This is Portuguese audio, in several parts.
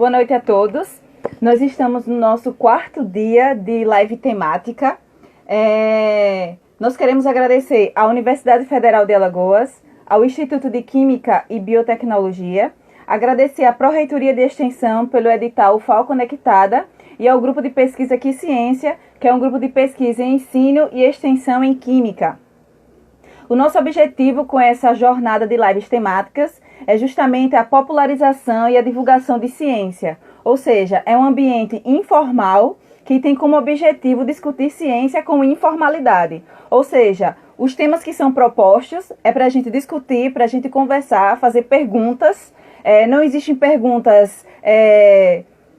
Boa noite a todos. Nós estamos no nosso quarto dia de live temática. Nós queremos agradecer à Universidade Federal de Alagoas, ao Instituto de Química e Biotecnologia, agradecer à Pró-Reitoria de Extensão pelo edital UFAL Conectada e ao Grupo de Pesquisa Quiciência, que é um grupo de pesquisa em ensino e extensão em Química. O nosso objetivo com essa jornada de lives temáticas é justamente a popularização e a divulgação de ciência, ou seja, é um ambiente informal que tem como objetivo discutir ciência com informalidade, ou seja, os temas que são propostos é para a gente discutir, para a gente conversar, fazer perguntas, não existem perguntas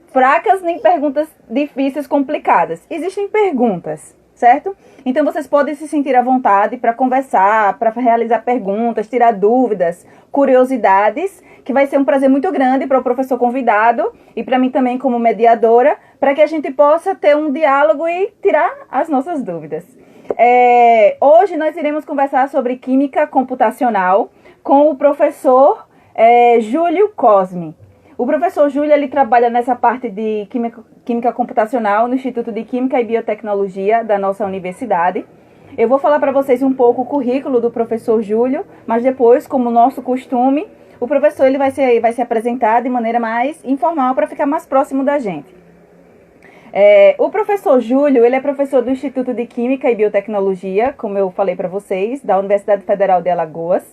fracas nem perguntas difíceis, complicadas, existem perguntas, certo? Então vocês podem se sentir à vontade para conversar, para realizar perguntas, tirar dúvidas, curiosidades, que vai ser um prazer muito grande para o professor convidado e para mim também como mediadora, para que a gente possa ter um diálogo e tirar as nossas dúvidas. Hoje nós iremos conversar sobre química computacional com o professor Júlio Cosme. O professor Júlio, ele trabalha nessa parte de química computacional no Instituto de Química e Biotecnologia da nossa universidade. Eu vou falar para vocês um pouco o currículo do professor Júlio, mas depois, como nosso costume, o professor ele vai se apresentar de maneira mais informal para ficar mais próximo da gente. O professor Júlio, ele é professor do Instituto de Química e Biotecnologia, como eu falei para vocês, da Universidade Federal de Alagoas.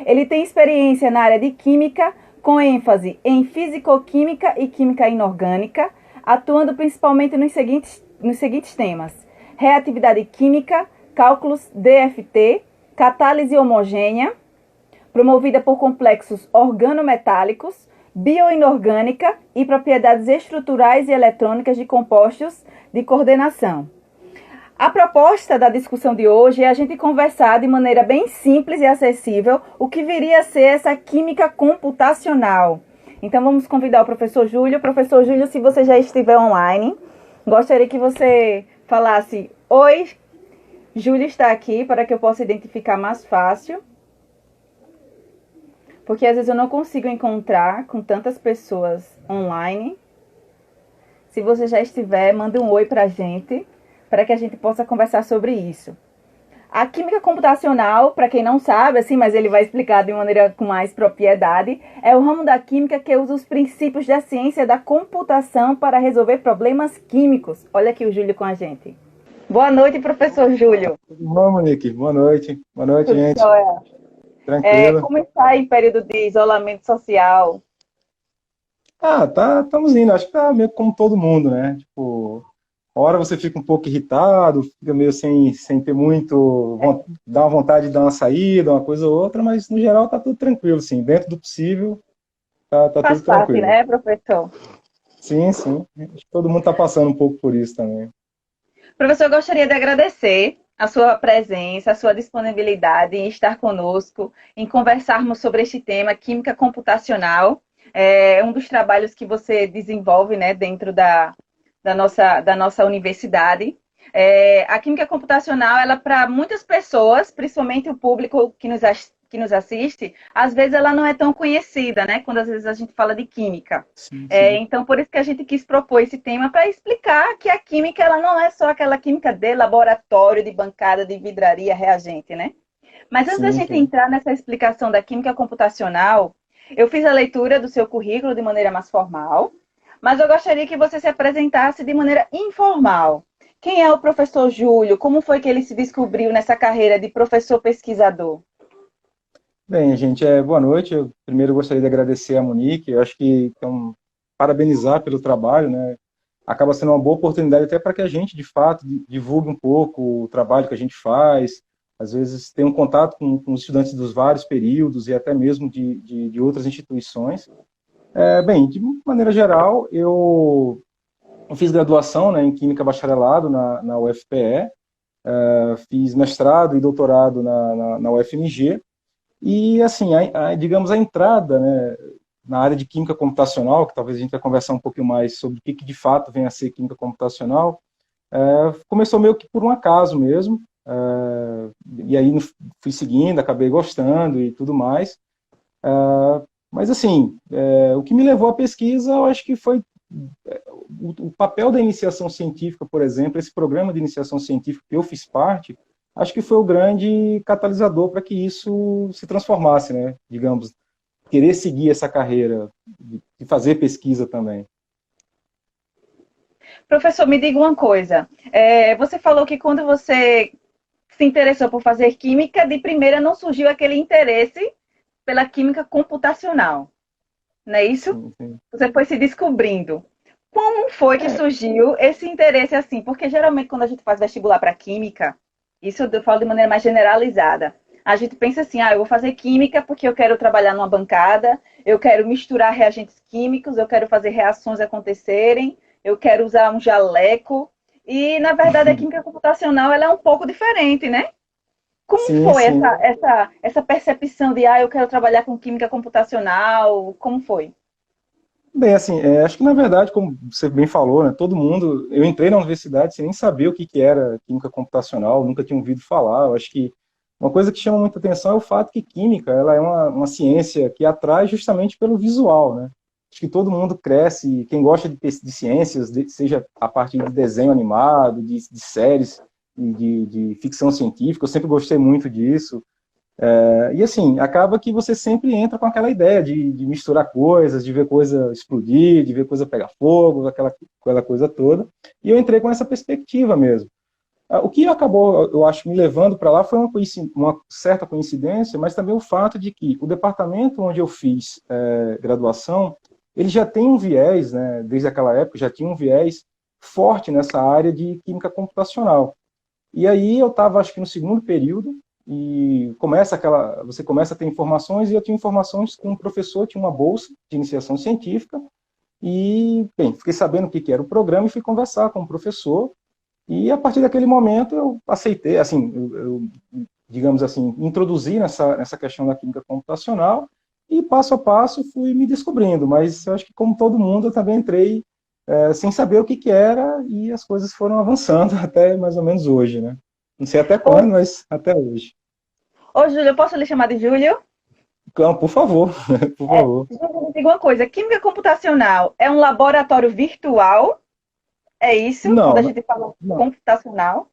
Ele tem experiência na área de química, com ênfase em fisicoquímica e química inorgânica, atuando principalmente nos seguintes temas: reatividade química, cálculos DFT, catálise homogênea, promovida por complexos organometálicos, bioinorgânica e propriedades estruturais e eletrônicas de compostos de coordenação. A proposta da discussão de hoje é a gente conversar de maneira bem simples e acessível o que viria a ser essa química computacional. Então vamos convidar o professor Júlio. Professor Júlio, se você já estiver online, gostaria que você falasse: oi, Júlio está aqui, para que eu possa identificar mais fácil. Porque às vezes eu não consigo encontrar com tantas pessoas online. Se você já estiver, manda um oi para a gente, para que a gente possa conversar sobre isso. A química computacional, para quem não sabe, assim, mas ele vai explicar de maneira com mais propriedade, é o ramo da química que usa os princípios da ciência da computação para resolver problemas químicos. Olha aqui o Júlio com a gente. Boa noite, professor Júlio. Tudo bom, Monique? Boa noite. Boa noite, Tudo gente. jóia. Tranquilo. Como está em período de isolamento social? Estamos indo. Acho que tá meio como todo mundo, né? Tipo, hora você fica um pouco irritado, fica meio sem ter muito, dá uma vontade de dar uma saída, uma coisa ou outra, mas no geral tá tudo tranquilo, sim. Dentro do possível, tá Faz tudo parte, tranquilo. né, professor? Sim, sim. Acho que todo mundo tá passando um pouco por isso também. Professor, eu gostaria de agradecer a sua presença, a sua disponibilidade em estar conosco, em conversarmos sobre este tema, química computacional. É um dos trabalhos que você desenvolve, né, dentro da nossa universidade. A química computacional, ela para muitas pessoas, principalmente o público que nos assiste, às vezes ela não é tão conhecida, né? Quando às vezes a gente fala de química. Sim, sim. Então, por isso que a gente quis propor esse tema para explicar que a química ela não é só aquela química de laboratório, de bancada, de vidraria, reagente, né? Mas antes da Sim, gente sim. entrar nessa explicação da química computacional, eu fiz a leitura do seu currículo de maneira mais formal, mas eu gostaria que você se apresentasse de maneira informal. Quem é o professor Júlio? Como foi que ele se descobriu nessa carreira de professor pesquisador? Bem, gente, boa noite. Eu primeiro gostaria de agradecer a Monique. Eu acho que parabenizar pelo trabalho, né? Acaba sendo uma boa oportunidade até para que a gente, de fato, divulgue um pouco o trabalho que a gente faz. Às vezes tem um contato com os estudantes dos vários períodos e até mesmo de outras instituições. Bem, de maneira geral, eu fiz graduação, né, em Química Bacharelado na UFPE, fiz mestrado e doutorado na UFMG. E, assim, digamos, a entrada, né, na área de química computacional, que talvez a gente vai conversar um pouquinho mais sobre o que de fato vem a ser química computacional, começou meio que por um acaso mesmo, e aí fui seguindo, acabei gostando e tudo mais. Mas, assim, o que me levou à pesquisa, eu acho que foi o papel da iniciação científica, por exemplo, esse programa de iniciação científica que eu fiz parte, acho que foi o grande catalisador para que isso se transformasse, né? Digamos, querer seguir essa carreira de fazer pesquisa também. Professor, me diga uma coisa. Você falou que quando você se interessou por fazer química, de primeira não surgiu aquele interesse pela química computacional, não é isso? Sim, sim. Você foi se descobrindo. Como foi que É, surgiu esse interesse assim? Porque geralmente quando a gente faz vestibular para química, isso eu falo de maneira mais generalizada. A gente pensa assim, eu vou fazer química porque eu quero trabalhar numa bancada, eu quero misturar reagentes químicos, eu quero fazer reações acontecerem, eu quero usar um jaleco. E, na verdade, a química computacional ela é um pouco diferente, né? Como sim, foi sim. essa percepção de, eu quero trabalhar com química computacional? Como foi? Bem, assim, acho que na verdade, como você bem falou, né, todo mundo, eu entrei na universidade sem nem saber o que que era química computacional, nunca tinha ouvido falar. Eu acho que uma coisa que chama muita atenção é o fato que química, ela é uma ciência que atrai justamente pelo visual, né? Acho que todo mundo cresce, quem gosta de ciências, seja a partir de desenho animado, de séries e de ficção científica, eu sempre gostei muito disso. E assim, acaba que você sempre entra com aquela ideia de misturar coisas, de ver coisa explodir, de ver coisa pegar fogo, aquela coisa toda. E eu entrei com essa perspectiva mesmo. O que acabou, eu acho, me levando para lá foi uma certa coincidência, mas também o fato de que o departamento onde eu fiz graduação, ele já tem um viés, né, desde aquela época, já tinha um viés forte nessa área de química computacional. E aí eu estava, acho que no segundo período, e você começa a ter informações, e eu tinha informações que um professor tinha uma bolsa de iniciação científica, e, bem, fiquei sabendo o que era o programa e fui conversar com o professor, e a partir daquele momento eu aceitei, assim, digamos assim, introduzi nessa questão da química computacional, e passo a passo fui me descobrindo, mas eu acho que como todo mundo eu também entrei sem saber o que que era, e as coisas foram avançando até mais ou menos hoje, né? Não sei até Ô, quando, mas até hoje. ô Júlio, eu posso lhe chamar de Júlio? Então, por favor, por favor. Júlio, me diga uma coisa, química computacional é um laboratório virtual? É isso? Quando Não, a gente fala não, computacional?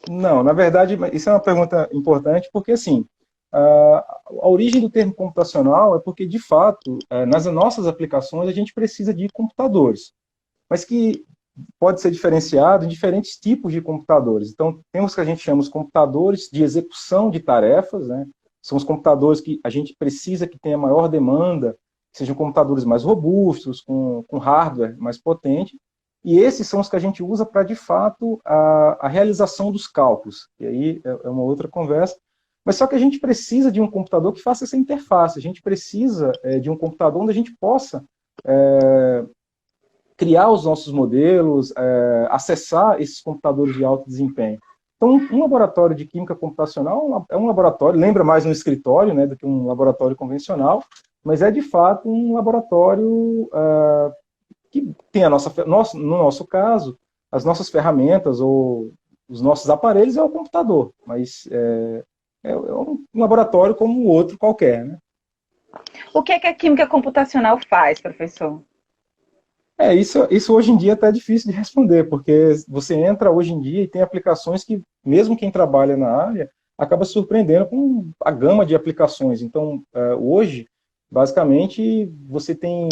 não, na verdade, isso é uma pergunta importante, porque assim, a origem do termo computacional é porque, de fato, nas nossas aplicações a gente precisa de computadores, mas que pode ser diferenciado em diferentes tipos de computadores. Então, temos o que a gente chama os computadores de execução de tarefas, né? São os computadores que a gente precisa que tenha maior demanda, que sejam computadores mais robustos, com hardware mais potente, e esses são os que a gente usa para, de fato, a realização dos cálculos. E aí é uma outra conversa. Mas só que a gente precisa de um computador que faça essa interface. A gente precisa de um computador onde a gente possa criar os nossos modelos, acessar esses computadores de alto desempenho. Então, um laboratório de química computacional é um laboratório, lembra mais um escritório, né, do que um laboratório convencional, mas é de fato um laboratório que tem no nosso caso, as nossas ferramentas ou os nossos aparelhos é o computador, mas é um laboratório como o outro qualquer, né? O que é que a química computacional faz, professor? Isso hoje em dia está difícil de responder, porque você entra hoje em dia e tem aplicações que, mesmo quem trabalha na área, acaba se surpreendendo com a gama de aplicações. Então, hoje, basicamente, você tem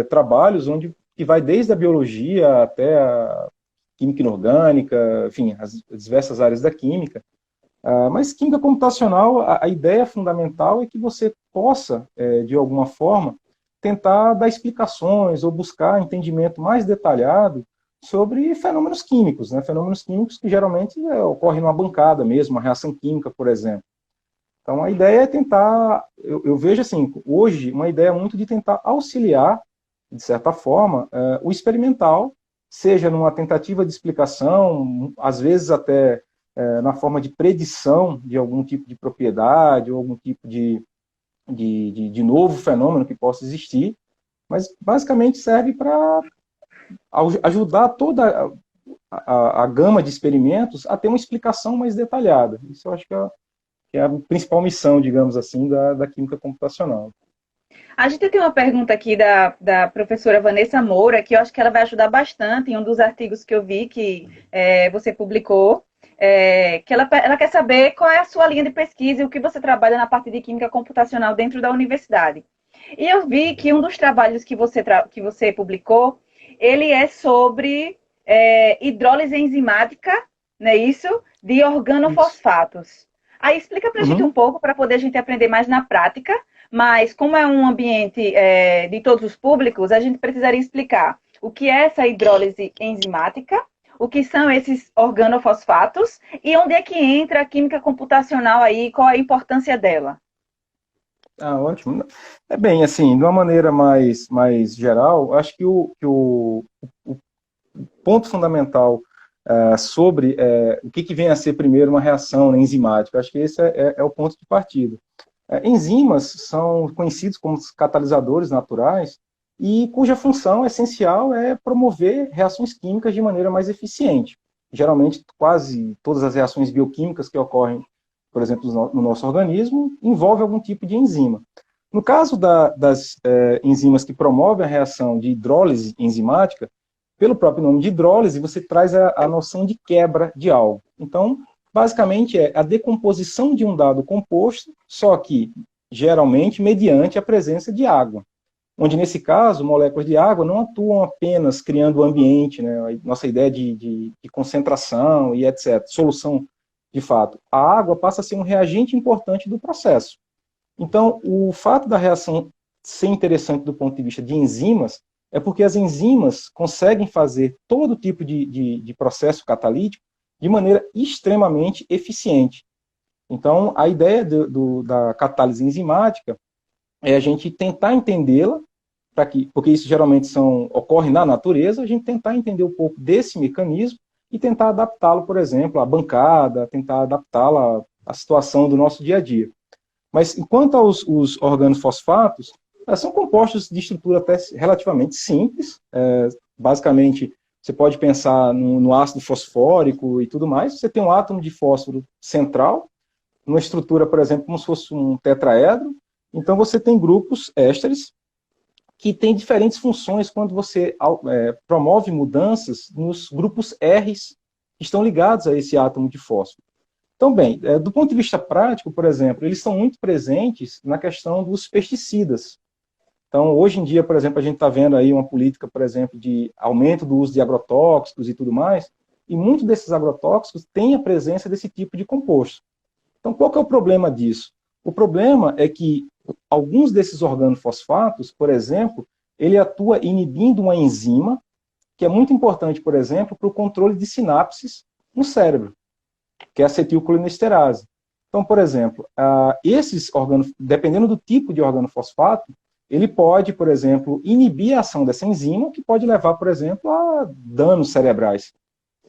trabalhos onde que vai desde a biologia até a química inorgânica, enfim, as diversas áreas da química. Mas química computacional, a ideia fundamental é que você possa, de alguma forma, tentar dar explicações ou buscar entendimento mais detalhado sobre fenômenos químicos, né? Fenômenos químicos que geralmente ocorrem numa bancada mesmo, uma reação química, por exemplo. Então, a ideia é tentar, eu vejo assim, hoje, uma ideia muito de tentar auxiliar, de certa forma, o experimental, seja numa tentativa de explicação, às vezes até na forma de predição de algum tipo de propriedade ou algum tipo de novo fenômeno que possa existir, mas basicamente serve para ajudar toda a gama de experimentos a ter uma explicação mais detalhada. Isso eu acho que é a principal missão, digamos assim, da química computacional. A gente tem uma pergunta aqui da professora Vanessa Moura, que eu acho que ela vai ajudar bastante em um dos artigos que eu vi que você publicou, que ela quer saber qual é a sua linha de pesquisa e o que você trabalha na parte de química computacional dentro da universidade. E eu vi que um dos trabalhos que você publicou, ele é sobre hidrólise enzimática, não é isso? De Isso. organofosfatos. Aí explica para a gente um Uhum. pouco, para poder a gente aprender mais na prática, mas como é um ambiente de todos os públicos, a gente precisaria explicar o que é essa hidrólise enzimática, o que são esses organofosfatos e onde é que entra a química computacional aí, qual a importância dela. Ah, ótimo. É bem, assim, de uma maneira mais geral, acho que o ponto fundamental sobre o que vem a ser primeiro uma reação, né, enzimática, acho que esse é o ponto de partida. Enzimas são conhecidos como catalisadores naturais e cuja função essencial é promover reações químicas de maneira mais eficiente. Geralmente, quase todas as reações bioquímicas que ocorrem, por exemplo, no nosso organismo, envolvem algum tipo de enzima. No caso das enzimas que promovem a reação de hidrólise enzimática, pelo próprio nome de hidrólise, você traz a noção de quebra de algo. Então, basicamente é a decomposição de um dado composto, só que geralmente mediante a presença de água. Onde, nesse caso, moléculas de água não atuam apenas criando o ambiente, né, a nossa ideia de concentração e etc., solução de fato. A água passa a ser um reagente importante do processo. Então, o fato da reação ser interessante do ponto de vista de enzimas é porque as enzimas conseguem fazer todo tipo de processo catalítico de maneira extremamente eficiente. Então, a ideia da catálise enzimática é a gente tentar entendê-la, porque isso geralmente ocorre na natureza, a gente tentar entender um pouco desse mecanismo e tentar adaptá-lo, por exemplo, à bancada, tentar adaptá-la à situação do nosso dia a dia. Mas, enquanto os organofosfatos, são compostos de estrutura até relativamente simples. Basicamente, você pode pensar no ácido fosfórico e tudo mais. Você tem um átomo de fósforo central, uma estrutura, por exemplo, como se fosse um tetraedro. Então, você tem grupos ésteres que têm diferentes funções quando você promove mudanças nos grupos R's que estão ligados a esse átomo de fósforo. Então, bem, do ponto de vista prático, por exemplo, eles estão muito presentes na questão dos pesticidas. Então, hoje em dia, por exemplo, a gente está vendo aí uma política, por exemplo, de aumento do uso de agrotóxicos e tudo mais, e muitos desses agrotóxicos têm a presença desse tipo de composto. Então, qual que é o problema disso? O problema é que alguns desses organofosfatos, por exemplo, ele atua inibindo uma enzima que é muito importante, por exemplo, para o controle de sinapses no cérebro, que é a acetilcolinesterase. Então, por exemplo, dependendo do tipo de organofosfato, ele pode, por exemplo, inibir a ação dessa enzima, que pode levar, por exemplo, a danos cerebrais.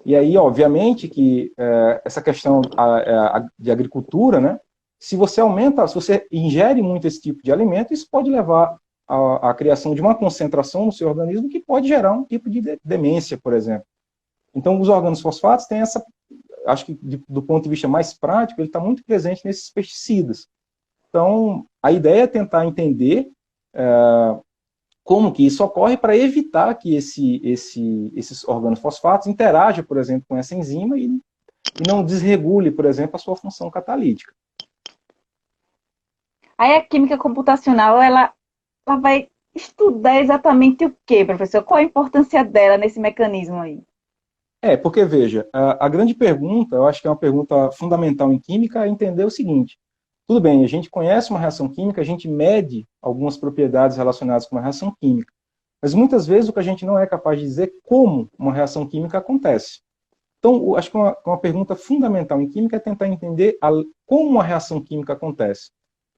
E aí, obviamente, que essa questão de agricultura, né? Se você ingere muito esse tipo de alimento, isso pode levar à criação de uma concentração no seu organismo que pode gerar um tipo de demência, por exemplo. Então, os organofosfatos têm acho que do ponto de vista mais prático, ele está muito presente nesses pesticidas. Então, a ideia é tentar entender como que isso ocorre para evitar que esses organofosfatos interajam, por exemplo, com essa enzima e não desregule, por exemplo, a sua função catalítica. Aí a química computacional, ela vai estudar exatamente o que, professor? Qual a importância dela nesse mecanismo aí? Porque, veja, a grande pergunta, eu acho que é uma pergunta fundamental em química, é entender o seguinte: tudo bem, a gente conhece uma reação química, a gente mede algumas propriedades relacionadas com uma reação química, mas muitas vezes o que a gente não é capaz de dizer é como uma reação química acontece. Então, acho que uma pergunta fundamental em química é tentar entender como uma reação química acontece.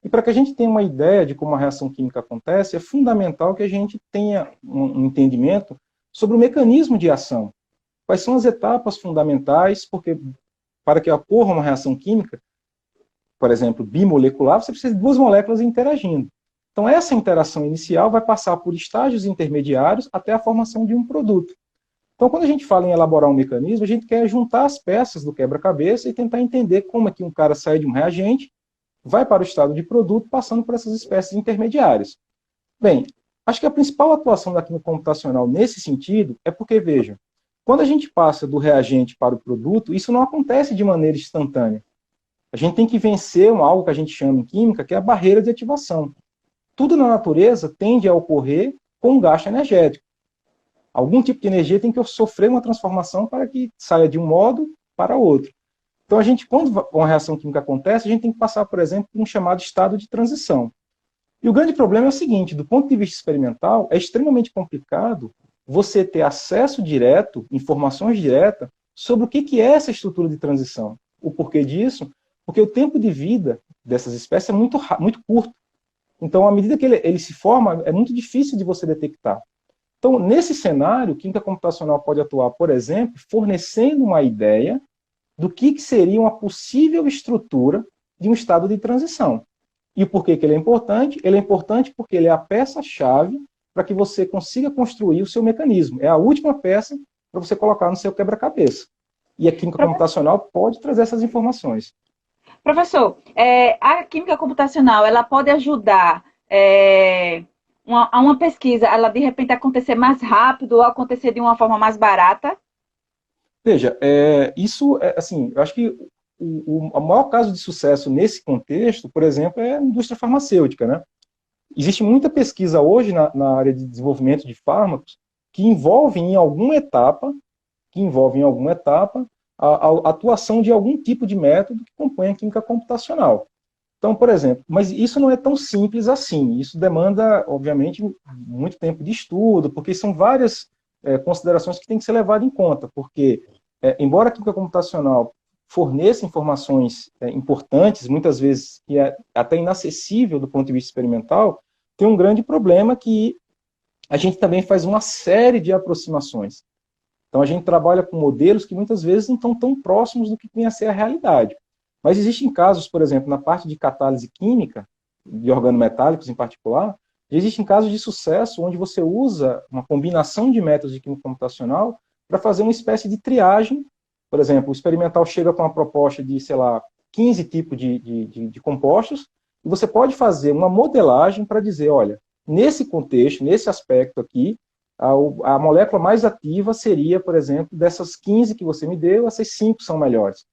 E para que a gente tenha uma ideia de como a reação química acontece, é fundamental que a gente tenha um entendimento sobre o mecanismo de ação. Quais são as etapas fundamentais, porque para que ocorra uma reação química, por exemplo, bimolecular, você precisa de duas moléculas interagindo. Então, essa interação inicial vai passar por estágios intermediários até a formação de um produto. Então, quando a gente fala em elaborar um mecanismo, a gente quer juntar as peças do quebra-cabeça e tentar entender como é que um cara sai de um reagente, vai para o estado de produto, passando por essas espécies intermediárias. Bem, acho que a principal atuação da química computacional nesse sentido é porque, veja, quando a gente passa do reagente para o produto, isso não acontece de maneira instantânea. A gente tem que vencer algo que a gente chama em química, que é a barreira de ativação. Tudo na natureza tende a ocorrer com um gasto energético. Algum tipo de energia tem que sofrer uma transformação para que saia de um modo para outro. Então, quando uma reação química acontece, a gente tem que passar, por exemplo, por um chamado estado de transição. E o grande problema é o seguinte, do ponto de vista experimental, é extremamente complicado você ter acesso direto, informações diretas, sobre o que é essa estrutura de transição. O porquê disso? Porque o tempo de vida dessas espécies é muito curto. Então, à medida que ele se forma, é muito difícil de você detectar. Então, nesse cenário, química computacional pode atuar, por exemplo, fornecendo uma ideia do que seria uma possível estrutura de um estado de transição. E por que ele é importante? Ele é importante porque ele é a peça-chave para que você consiga construir o seu mecanismo. É a última peça para você colocar no seu quebra-cabeça. E a química computacional pode trazer essas informações. Professor, a química computacional, ela pode ajudar a uma pesquisa, ela de repente acontecer mais rápido ou acontecer de uma forma mais barata? Veja, isso, assim, eu acho que o maior caso de sucesso nesse contexto, por exemplo, é a indústria farmacêutica, né? Existe muita pesquisa hoje na área de desenvolvimento de fármacos que envolvem em alguma etapa a atuação de algum tipo de método que compõe a química computacional. Então, por exemplo, mas isso não é tão simples assim. Isso demanda, obviamente, muito tempo de estudo, porque são várias considerações que têm que ser levadas em conta, porque, embora a química computacional forneça informações importantes, muitas vezes que é até inacessível do ponto de vista experimental, tem um grande problema que a gente também faz uma série de aproximações. Então, a gente trabalha com modelos que muitas vezes não estão tão próximos do que vem a ser a realidade. Mas existem casos, por exemplo, na parte de catálise química, de organometálicos em particular, existem casos de sucesso onde você usa uma combinação de métodos de química computacional para fazer uma espécie de triagem. Por exemplo, o experimental chega com uma proposta de, sei lá, 15 tipos de compostos, e você pode fazer uma modelagem para dizer, olha, nesse contexto, nesse aspecto aqui, a molécula mais ativa seria, por exemplo, dessas 15 que você me deu, essas 5 são melhores.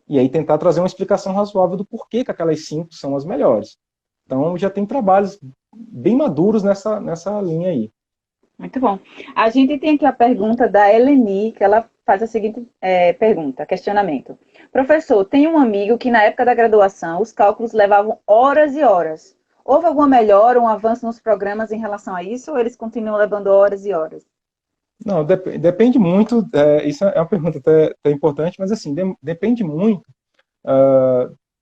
E aí tentar trazer uma explicação razoável do porquê que aquelas 5 são as melhores. Então, já tem trabalhos bem maduros nessa linha aí. Muito bom. A gente tem aqui a pergunta da Eleni, que ela faz a seguinte pergunta, questionamento. Professor, tem um amigo que na época da graduação os cálculos levavam horas e horas. Houve alguma melhora, um avanço nos programas em relação a isso, ou eles continuam levando horas e horas? Não, depende muito, isso é uma pergunta até importante, mas assim, depende muito,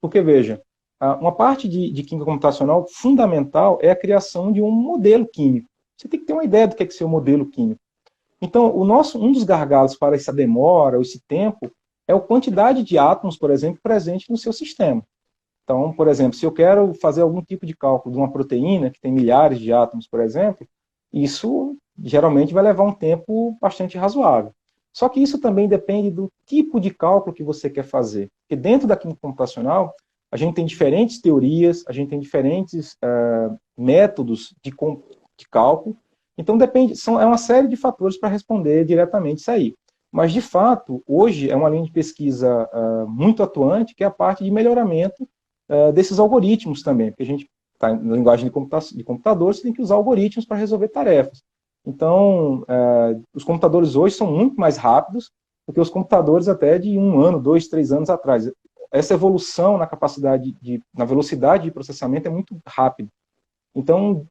porque veja, uma parte de química computacional fundamental é a criação de um modelo químico. Você tem que ter uma ideia do que é o seu modelo químico. Então, um dos gargalos para essa demora, ou esse tempo, é a quantidade de átomos, por exemplo, presente no seu sistema. Então, por exemplo, se eu quero fazer algum tipo de cálculo de uma proteína que tem milhares de átomos, por exemplo, isso geralmente vai levar um tempo bastante razoável. Só que isso também depende do tipo de cálculo que você quer fazer. Porque dentro da química computacional, a gente tem diferentes teorias, a gente tem diferentes métodos de cálculo. Então, é uma série de fatores para responder diretamente isso aí. Mas, de fato, hoje é uma linha de pesquisa muito atuante, que é a parte de melhoramento desses algoritmos também, porque a gente está na linguagem de computador, você tem que usar algoritmos para resolver tarefas. Então, os computadores hoje são muito mais rápidos do que os computadores até de 1 ano, 2, 3 anos atrás. Essa evolução na na velocidade de processamento é muito rápida. Então,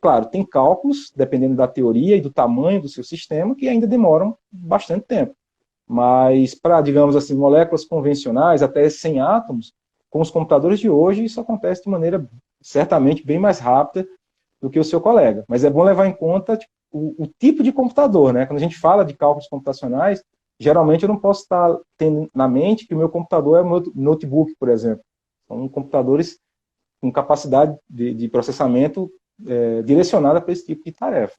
claro, tem cálculos, dependendo da teoria e do tamanho do seu sistema, que ainda demoram bastante tempo. Mas para, digamos assim, moléculas convencionais, até 100 átomos, com os computadores de hoje, isso acontece de maneira certamente bem mais rápida do que o seu colega. Mas é bom levar em conta o tipo de computador, né? Quando a gente fala de cálculos computacionais, geralmente eu não posso estar tendo na mente que o meu computador é o meu notebook, por exemplo. São computadores com capacidade de processamento direcionada para esse tipo de tarefa.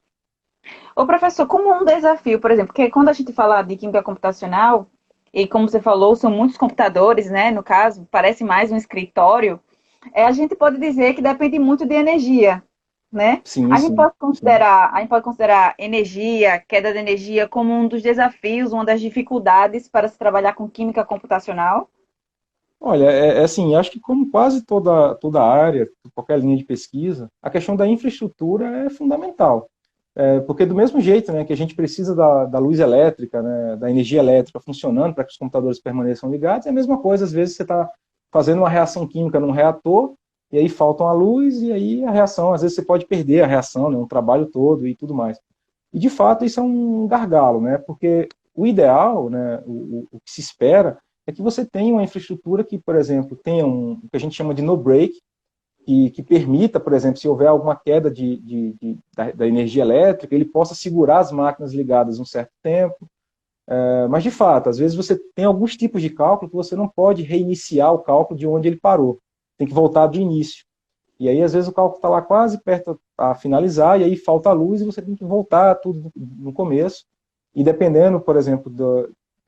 Ô, professor, como um desafio, por exemplo, porque quando a gente fala de química computacional, e como você falou, são muitos computadores, né? No caso, parece mais um escritório, a gente pode dizer que depende muito de energia. né? Sim, sim, sim. A gente pode considerar energia, queda de energia, como um dos desafios, uma das dificuldades para se trabalhar com química computacional. Olha, é assim, acho que como quase toda área, qualquer linha de pesquisa, a questão da infraestrutura é fundamental. Porque do mesmo jeito, né, que a gente precisa da luz elétrica, né, da energia elétrica funcionando para que os computadores permaneçam ligados, é a mesma coisa, às vezes você está fazendo uma reação química num reator, e aí faltam a luz, e aí a reação, às vezes você pode perder a reação, né, um trabalho todo e tudo mais. E de fato isso é um gargalo, né, porque o ideal, né, o que se espera, é que você tenha uma infraestrutura que, por exemplo, tenha o que a gente chama de no-break, que permita, por exemplo, se houver alguma queda da energia elétrica, ele possa segurar as máquinas ligadas um certo tempo. Mas, de fato, às vezes você tem alguns tipos de cálculo que você não pode reiniciar o cálculo de onde ele parou. Tem que voltar do início. E aí, às vezes, o cálculo está lá quase perto a finalizar, e aí falta a luz e você tem que voltar tudo no começo. E dependendo, por exemplo,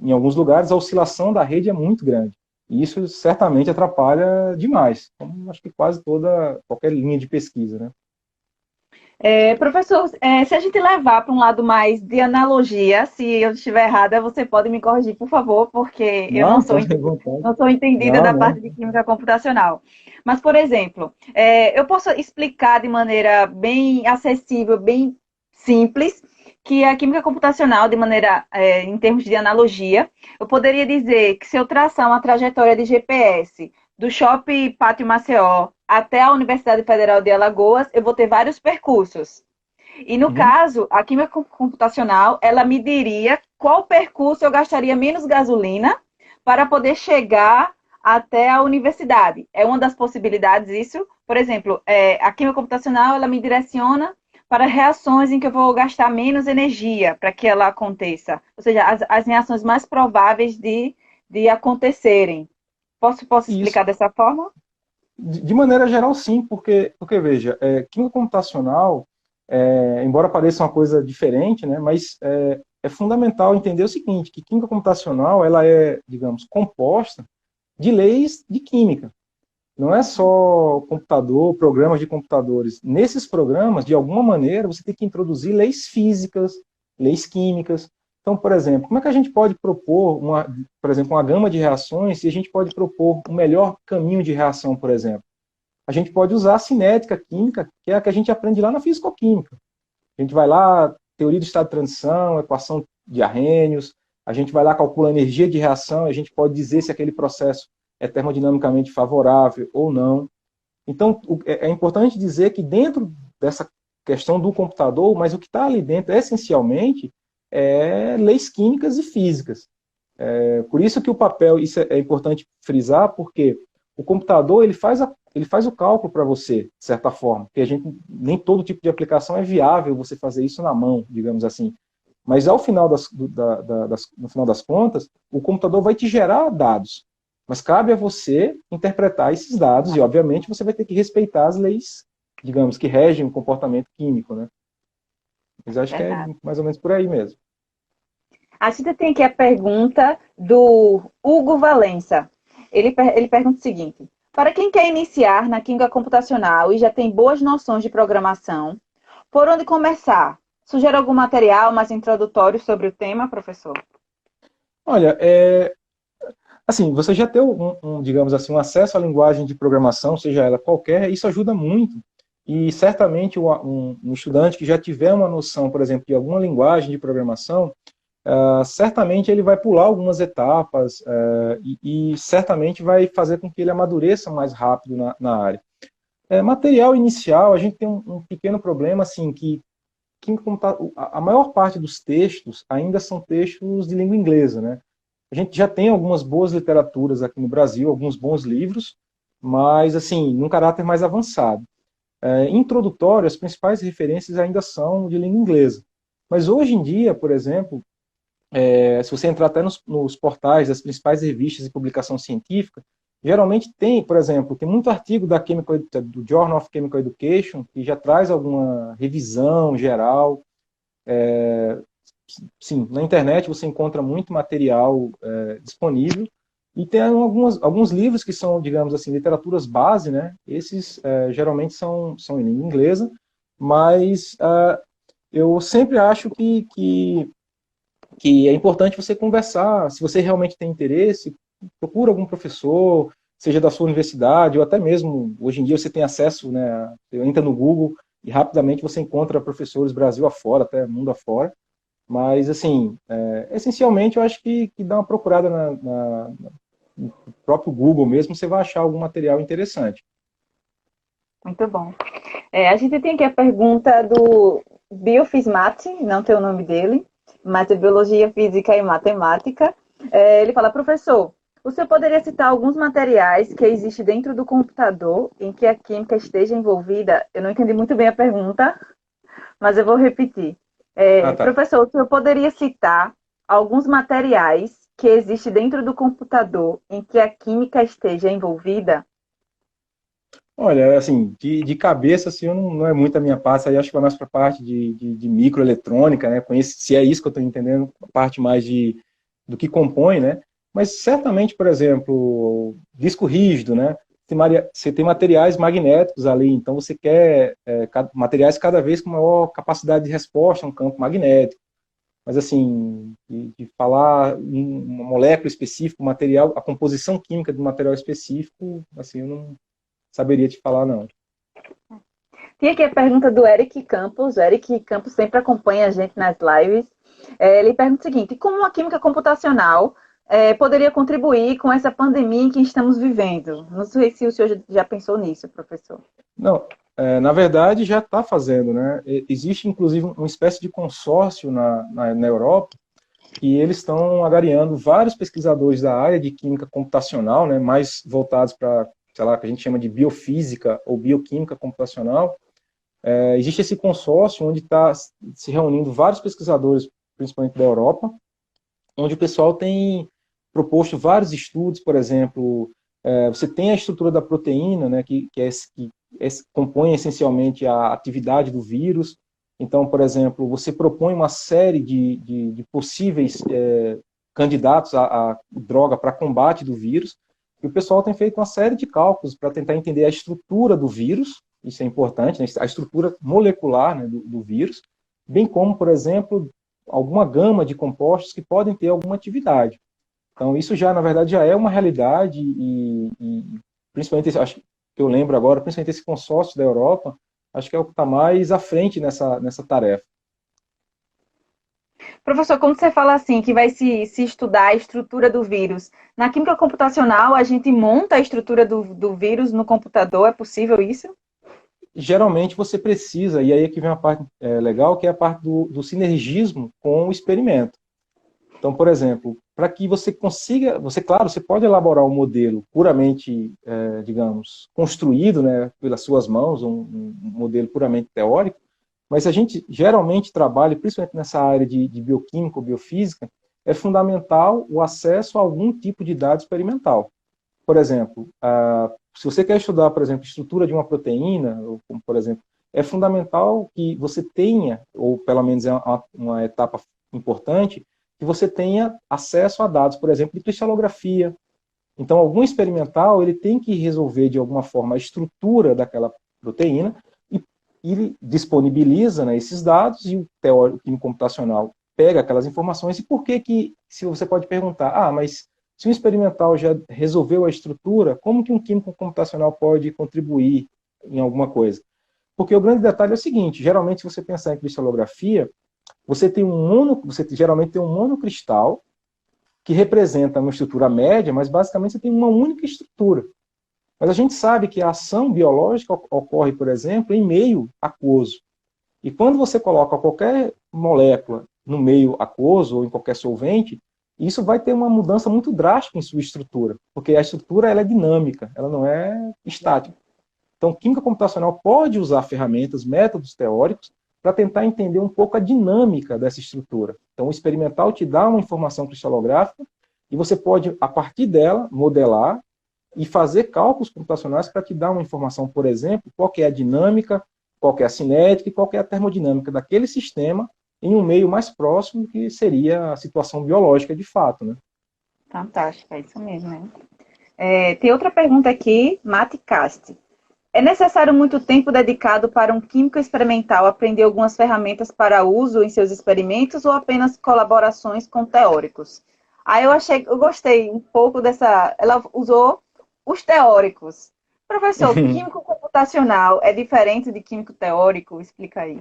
em alguns lugares, a oscilação da rede é muito grande. E isso certamente atrapalha demais, como acho que qualquer linha de pesquisa, né? Professor, se a gente levar para um lado mais de analogia, se eu estiver errada, você pode me corrigir, por favor, porque eu Não, pode ter vontade. não sou entendida Não, da não. parte de química computacional. Mas, por exemplo, eu posso explicar de maneira bem acessível, bem simples, que a química computacional, de maneira, em termos de analogia, eu poderia dizer que se eu traçar uma trajetória de GPS do Shopping Pátio Maceió até a Universidade Federal de Alagoas, eu vou ter vários percursos. E no Uhum. caso, a química computacional, ela me diria qual percurso eu gastaria menos gasolina para poder chegar até a universidade. É uma das possibilidades isso. Por exemplo, a química computacional, ela me direciona para reações em que eu vou gastar menos energia para que ela aconteça. Ou seja, as reações mais prováveis de acontecerem. Posso Isso. explicar dessa forma? De maneira geral, sim, porque veja, química computacional, embora pareça uma coisa diferente, né, mas é fundamental entender o seguinte, que química computacional ela é, digamos, composta de leis de química. Não é só computador, programas de computadores. Nesses programas, de alguma maneira, você tem que introduzir leis físicas, leis químicas. Então, por exemplo, como é que a gente pode propor, por exemplo, uma gama de reações se a gente pode propor um melhor caminho de reação, por exemplo? A gente pode usar a cinética química, que é a que a gente aprende lá na fisicoquímica. A gente vai lá, teoria do estado de transição, equação de Arrhenius, a gente vai lá, calcula a energia de reação, a gente pode dizer se aquele processo é termodinamicamente favorável ou não. Então, é importante dizer que dentro dessa questão do computador, mas o que está ali dentro, essencialmente, é leis químicas e físicas. Por isso que o papel, isso é importante frisar, porque o computador ele faz o cálculo para você, de certa forma, porque nem todo tipo de aplicação é viável você fazer isso na mão, digamos assim. Mas ao final no final das contas, o computador vai te gerar dados. Mas cabe a você interpretar esses dados e, obviamente, você vai ter que respeitar as leis, digamos, que regem o comportamento químico, né? Mas acho que é Verdade. mais ou menos por aí mesmo. A gente tem aqui a pergunta do Hugo Valença. Ele pergunta o seguinte: para quem quer iniciar na química computacional e já tem boas noções de programação, por onde começar? Sugere algum material mais introdutório sobre o tema, professor? Olha, assim, você já ter digamos assim, um acesso à linguagem de programação, seja ela qualquer, isso ajuda muito. E certamente um estudante que já tiver uma noção, por exemplo, de alguma linguagem de programação, certamente ele vai pular algumas etapas e certamente vai fazer com que ele amadureça mais rápido na área. Material inicial, a gente tem um pequeno problema, assim, que a maior parte dos textos ainda são textos de língua inglesa, né? A gente já tem algumas boas literaturas aqui no Brasil, alguns bons livros, mas, assim, num caráter mais avançado. Introdutório, as principais referências ainda são de língua inglesa. Mas hoje em dia, por exemplo, se você entrar até nos portais das principais revistas de publicação científica, geralmente tem, por exemplo, tem muito artigo do Journal of Chemical Education que já traz alguma revisão geral. Sim, na internet você encontra muito material disponível e tem alguns livros que são, digamos assim, literaturas base, né? Esses geralmente são em língua inglesa, mas eu sempre acho que é importante você conversar. Se você realmente tem interesse, procura algum professor, seja da sua universidade, ou até mesmo, hoje em dia você tem acesso, né? Você entra no Google e rapidamente você encontra professores Brasil afora, até mundo afora. Mas, assim, essencialmente eu acho que dá uma procurada no próprio Google mesmo, você vai achar algum material interessante. Muito bom. A gente tem aqui a pergunta do Biofismate, não tem o nome dele, mas é Biologia, Física e Matemática. Ele fala, professor, o senhor poderia citar alguns materiais que existem dentro do computador em que a química esteja envolvida? Eu não entendi muito bem a pergunta, mas eu vou repetir. Ah, tá. Professor, o senhor poderia citar alguns materiais que existem dentro do computador em que a química esteja envolvida? Olha, assim, de cabeça, assim, eu não é muito a minha parte, aí acho que vai mais para a parte de microeletrônica, né? Conheço, se é isso que eu estou entendendo, a parte mais do que compõe, né? Mas certamente, por exemplo, disco rígido, né? Você tem materiais magnéticos ali, então você quer materiais cada vez com maior capacidade de resposta a um campo magnético. Mas, assim, de falar uma molécula específica, um material, a composição química de um material específico, assim, eu não saberia te falar, não. Tem aqui a pergunta do Eric Campos. O Eric Campos sempre acompanha a gente nas lives. Ele pergunta o seguinte: como a química computacional poderia contribuir com essa pandemia em que estamos vivendo? Não sei se o senhor já pensou nisso, professor. Não, na verdade já está fazendo, né? Existe inclusive uma espécie de consórcio na Europa e eles estão agariando vários pesquisadores da área de química computacional, né, mais voltados para, sei lá, que a gente chama de biofísica ou bioquímica computacional. Existe esse consórcio onde está se reunindo vários pesquisadores, principalmente da Europa, onde o pessoal tem proposto vários estudos, por exemplo, você tem a estrutura da proteína, né, que compõe essencialmente a atividade do vírus. Então, por exemplo, você propõe uma série de possíveis candidatos à droga para combate do vírus, e o pessoal tem feito uma série de cálculos para tentar entender a estrutura do vírus, isso é importante, né, a estrutura molecular, né, do vírus, bem como, por exemplo, alguma gama de compostos que podem ter alguma atividade. Então, isso já, na verdade, já é uma realidade e principalmente, acho que eu lembro agora, principalmente esse consórcio da Europa, acho que é o que está mais à frente nessa tarefa. Professor, quando você fala assim que vai se estudar a estrutura do vírus, na química computacional a gente monta a estrutura do vírus no computador, é possível isso? Geralmente você precisa, e aí é que vem a parte legal, que é a parte do sinergismo com o experimento. Então, por exemplo, para que você consiga, claro, você pode elaborar um modelo puramente, digamos, construído, né, pelas suas mãos, um modelo puramente teórico, mas a gente geralmente trabalha, principalmente nessa área de bioquímica ou biofísica, é fundamental o acesso a algum tipo de dado experimental. Por exemplo, se você quer estudar, por exemplo, estrutura de uma proteína, ou como, por exemplo, é fundamental que você tenha, ou pelo menos é uma etapa importante, que você tenha acesso a dados, por exemplo, de cristalografia. Então, algum experimental ele tem que resolver de alguma forma a estrutura daquela proteína e ele disponibiliza, né, esses dados e o teórico químico computacional pega aquelas informações. E por que se você pode perguntar, mas se um experimental já resolveu a estrutura, como que um químico computacional pode contribuir em alguma coisa? Porque o grande detalhe é o seguinte, geralmente se você pensar em cristalografia, você geralmente tem um monocristal que representa uma estrutura média, mas basicamente você tem uma única estrutura. Mas a gente sabe que a ação biológica ocorre, por exemplo, em meio aquoso. E quando você coloca qualquer molécula no meio aquoso ou em qualquer solvente, isso vai ter uma mudança muito drástica em sua estrutura, porque a estrutura ela é dinâmica, ela não é estática. Então, química computacional pode usar ferramentas, métodos teóricos, para tentar entender um pouco a dinâmica dessa estrutura. Então, o experimental te dá uma informação cristalográfica e você pode, a partir dela, modelar e fazer cálculos computacionais para te dar uma informação, por exemplo, qual é a dinâmica, qual é a cinética e qual é a termodinâmica daquele sistema em um meio mais próximo, que seria a situação biológica de fato, né? Fantástico, é isso mesmo, né? Tem outra pergunta aqui, Mate Cast. É necessário muito tempo dedicado para um químico experimental aprender algumas ferramentas para uso em seus experimentos ou apenas colaborações com teóricos? Aí eu gostei um pouco dessa. Ela usou os teóricos. Professor, químico computacional é diferente de químico teórico? Explica aí.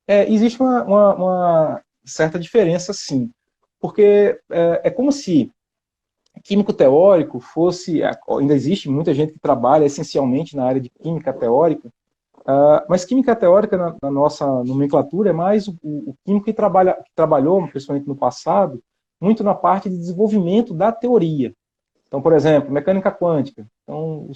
Existe uma certa diferença, sim, porque é como se químico teórico fosse, ainda existe muita gente que trabalha essencialmente na área de química teórica, mas química teórica na nossa nomenclatura é mais o químico que trabalhou, principalmente no passado, muito na parte de desenvolvimento da teoria. Então, por exemplo, mecânica quântica. Então,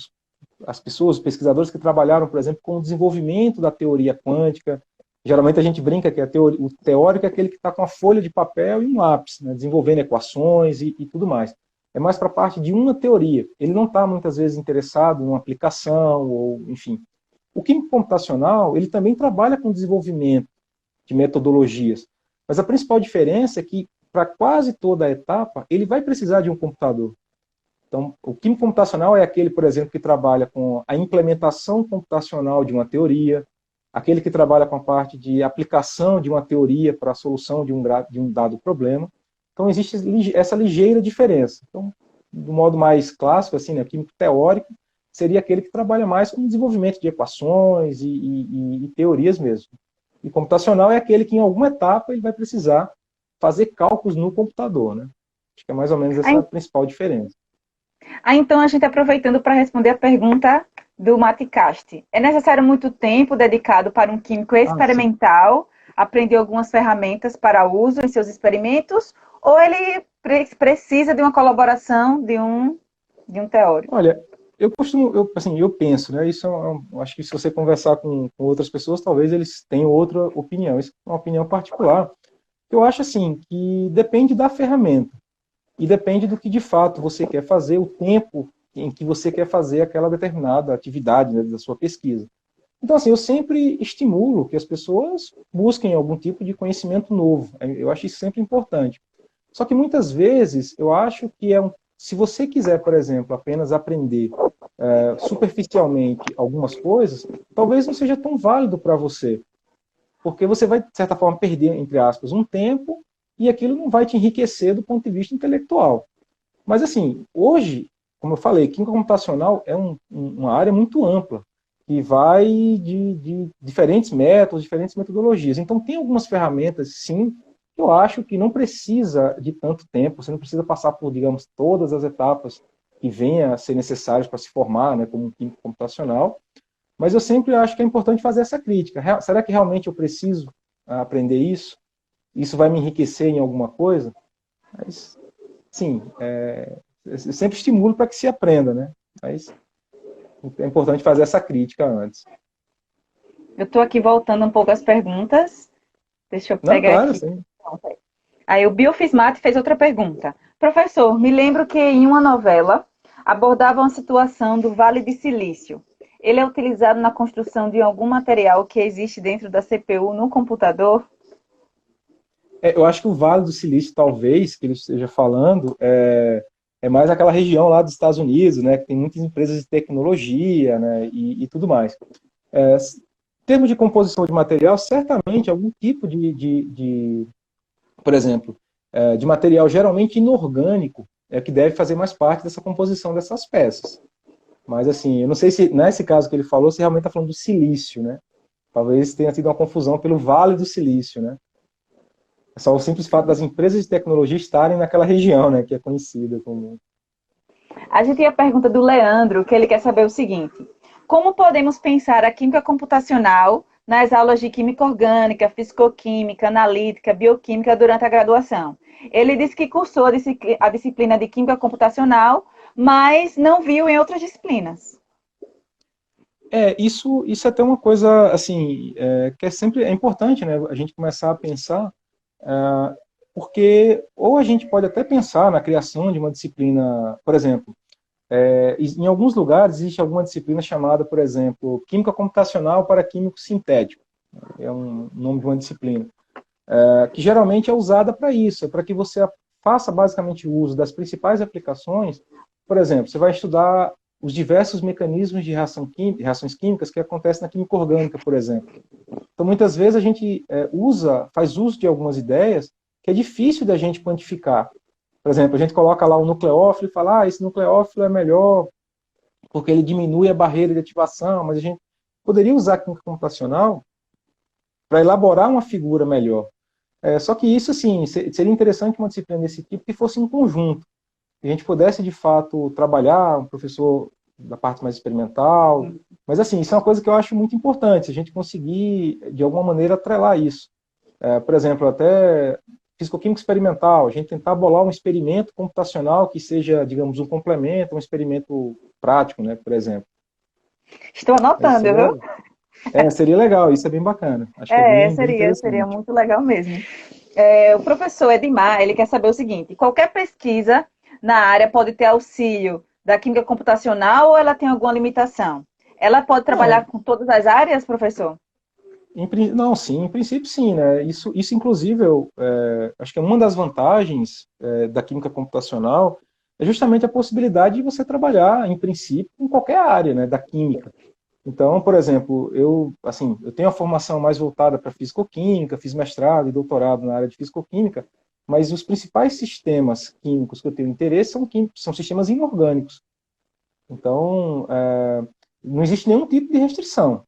as pessoas, os pesquisadores que trabalharam, por exemplo, com o desenvolvimento da teoria quântica, geralmente a gente brinca que o teórico é aquele que está com a folha de papel e um lápis, né, desenvolvendo equações e tudo mais. É mais para a parte de uma teoria. Ele não está, muitas vezes, interessado em uma aplicação, ou, enfim. O químico computacional, ele também trabalha com desenvolvimento de metodologias. Mas a principal diferença é que, para quase toda a etapa, ele vai precisar de um computador. Então, o químico computacional é aquele, por exemplo, que trabalha com a implementação computacional de uma teoria, aquele que trabalha com a parte de aplicação de uma teoria para a solução de um dado problema. Então, existe essa ligeira diferença. Então, do modo mais clássico, assim, né, o químico teórico seria aquele que trabalha mais com o desenvolvimento de equações e teorias mesmo. E computacional é aquele que, em alguma etapa, ele vai precisar fazer cálculos no computador, né? Acho que é mais ou menos essa a principal diferença. Então, a gente aproveitando para responder a pergunta do Maticast. É necessário muito tempo dedicado para um químico experimental aprender algumas ferramentas para uso em seus experimentos, ou ele precisa de uma colaboração de um teórico? Olha, eu penso, né? Isso acho que se você conversar com outras pessoas, talvez eles tenham outra opinião. Isso é uma opinião particular. Eu acho assim que depende da ferramenta e depende do que de fato você quer fazer, o tempo em que você quer fazer aquela determinada atividade, né, da sua pesquisa. Então, assim, eu sempre estimulo que as pessoas busquem algum tipo de conhecimento novo. Eu acho isso sempre importante. Só que muitas vezes eu acho que se você quiser, por exemplo, apenas aprender superficialmente algumas coisas, talvez não seja tão válido para você. Porque você vai, de certa forma, perder, entre aspas, um tempo e aquilo não vai te enriquecer do ponto de vista intelectual. Mas, assim, hoje, como eu falei, química computacional é uma área muito ampla, que vai de diferentes métodos, diferentes metodologias. Então, tem algumas ferramentas, sim, que eu acho que não precisa de tanto tempo, você não precisa passar por, digamos, todas as etapas que venham a ser necessárias para se formar, né, como um químico computacional, mas eu sempre acho que é importante fazer essa crítica. Será que realmente eu preciso aprender isso? Isso vai me enriquecer em alguma coisa? Mas, sim, eu sempre estimulo para que se aprenda, né? Mas é importante fazer essa crítica antes. Eu estou aqui voltando um pouco às perguntas. Deixa eu Não, pegar claro, aqui. sim. Aí o Biofismat fez outra pergunta. Professor, me lembro que em uma novela abordava uma situação do Vale de Silício. Ele é utilizado na construção de algum material que existe dentro da CPU no computador? Eu acho que o Vale do Silício, talvez, que ele esteja falando, é mais aquela região lá dos Estados Unidos, né, que tem muitas empresas de tecnologia, né, e tudo mais. Em termos de composição de material, certamente algum tipo por exemplo, de material geralmente inorgânico é que deve fazer mais parte dessa composição dessas peças. Mas, assim, eu não sei se, nesse caso que ele falou, se realmente está falando do silício, né? Talvez tenha tido uma confusão pelo Vale do Silício, né? É só o simples fato das empresas de tecnologia estarem naquela região, né? Que é conhecida como... A gente tem a pergunta do Leandro, que ele quer saber o seguinte: como podemos pensar a química computacional nas aulas de química orgânica, fisicoquímica, analítica, bioquímica durante a graduação? Ele disse que cursou a disciplina de química computacional, mas não viu em outras disciplinas. Isso é até uma coisa, assim, que é importante, né? A gente começar a pensar, porque ou a gente pode até pensar na criação de uma disciplina, por exemplo, em alguns lugares existe alguma disciplina chamada, por exemplo, Química Computacional para Químico Sintético. É um nome de uma disciplina. Que geralmente é usada para isso, para que você faça basicamente o uso das principais aplicações. Por exemplo, você vai estudar os diversos mecanismos de reações químicas que acontecem na química orgânica, por exemplo. Então, muitas vezes a gente faz uso de algumas ideias que é difícil da gente quantificar. Por exemplo, a gente coloca lá o nucleófilo e fala, esse nucleófilo é melhor porque ele diminui a barreira de ativação, mas a gente poderia usar a química computacional para elaborar uma figura melhor. Só que isso, assim, seria interessante uma disciplina desse tipo que fosse em conjunto, que a gente pudesse, de fato, trabalhar, um professor da parte mais experimental, mas, assim, isso é uma coisa que eu acho muito importante, a gente conseguir, de alguma maneira, atrelar isso. Por exemplo, até fisicoquímica experimental, a gente tentar bolar um experimento computacional que seja, digamos, um complemento, um experimento prático, né, por exemplo. Estou anotando, viu? Seria legal, isso é bem bacana. Acho que é bem Seria interessante. muito legal mesmo. O professor Edmar, ele quer saber o seguinte: qualquer pesquisa na área pode ter auxílio da química computacional ou ela tem alguma limitação? Ela pode Não, trabalhar com todas as áreas, professor? não, sim, em princípio sim, né? Isso inclusive, acho que é uma das vantagens da química computacional é justamente a possibilidade de você trabalhar, em princípio, em qualquer área, né, da química. Então, por exemplo, eu tenho a formação mais voltada para fisicoquímica, fiz mestrado e doutorado na área de fisicoquímica, mas os principais sistemas químicos que eu tenho interesse são sistemas inorgânicos. Então, não existe nenhum tipo de restrição.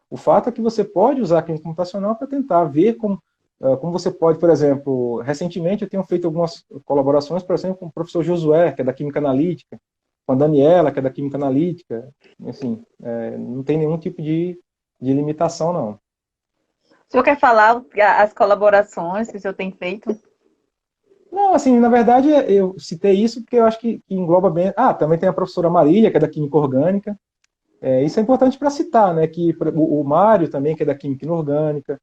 O fato é que você pode usar a química computacional para tentar ver como você pode, por exemplo, recentemente eu tenho feito algumas colaborações, por exemplo, com o professor Josué, que é da Química Analítica, com a Daniela, que é da Química Analítica, assim, não tem nenhum tipo de limitação, não. O senhor quer falar as colaborações que o senhor tem feito? Não, assim, na verdade, eu citei isso porque eu acho que engloba bem. Também tem a professora Marília, que é da Química Orgânica. Isso é importante para citar, né? Que o Mário também, que é da Química Inorgânica.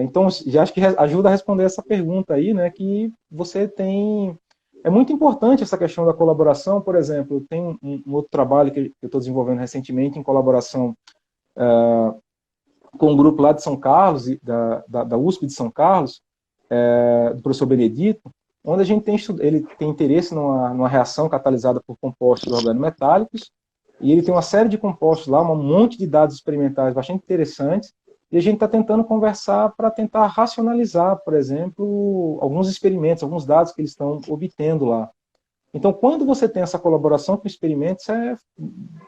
Então, já acho que ajuda a responder essa pergunta aí, né? Que você tem. É muito importante essa questão da colaboração. Por exemplo, tem um outro trabalho que eu estou desenvolvendo recentemente em colaboração com um grupo lá de São Carlos, da USP de São Carlos, do professor Benedito, onde a gente ele tem interesse numa reação catalisada por compostos organometálicos, e ele tem uma série de compostos lá, um monte de dados experimentais bastante interessantes, e a gente está tentando conversar para tentar racionalizar, por exemplo, alguns experimentos, alguns dados que eles estão obtendo lá. Então, quando você tem essa colaboração com experimentos,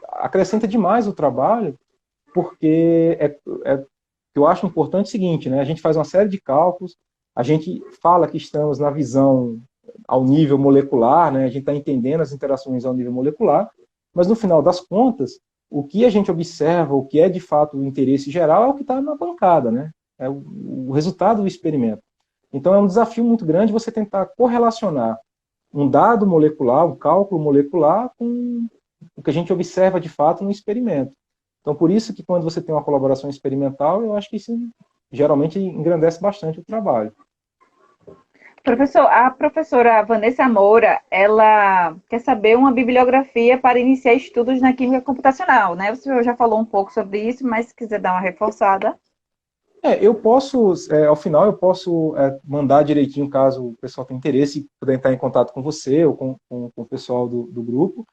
acrescenta demais o trabalho, porque eu acho importante o seguinte, né? A gente faz uma série de cálculos, a gente fala que estamos na visão ao nível molecular, né? A gente está entendendo as interações ao nível molecular, mas no final das contas, o que a gente observa, o que é de fato o interesse geral, é o que está na bancada, né? É o resultado do experimento. Então é um desafio muito grande você tentar correlacionar um dado molecular, um cálculo molecular, com o que a gente observa de fato no experimento. Então, por isso que quando você tem uma colaboração experimental, eu acho que isso geralmente engrandece bastante o trabalho. Professor, a professora Vanessa Moura, ela quer saber uma bibliografia para iniciar estudos na química computacional, né? O senhor já falou um pouco sobre isso, mas se quiser dar uma reforçada. Eu posso, ao final, eu posso mandar direitinho, caso o pessoal tenha interesse, e puder entrar em contato com você ou com o pessoal do grupo.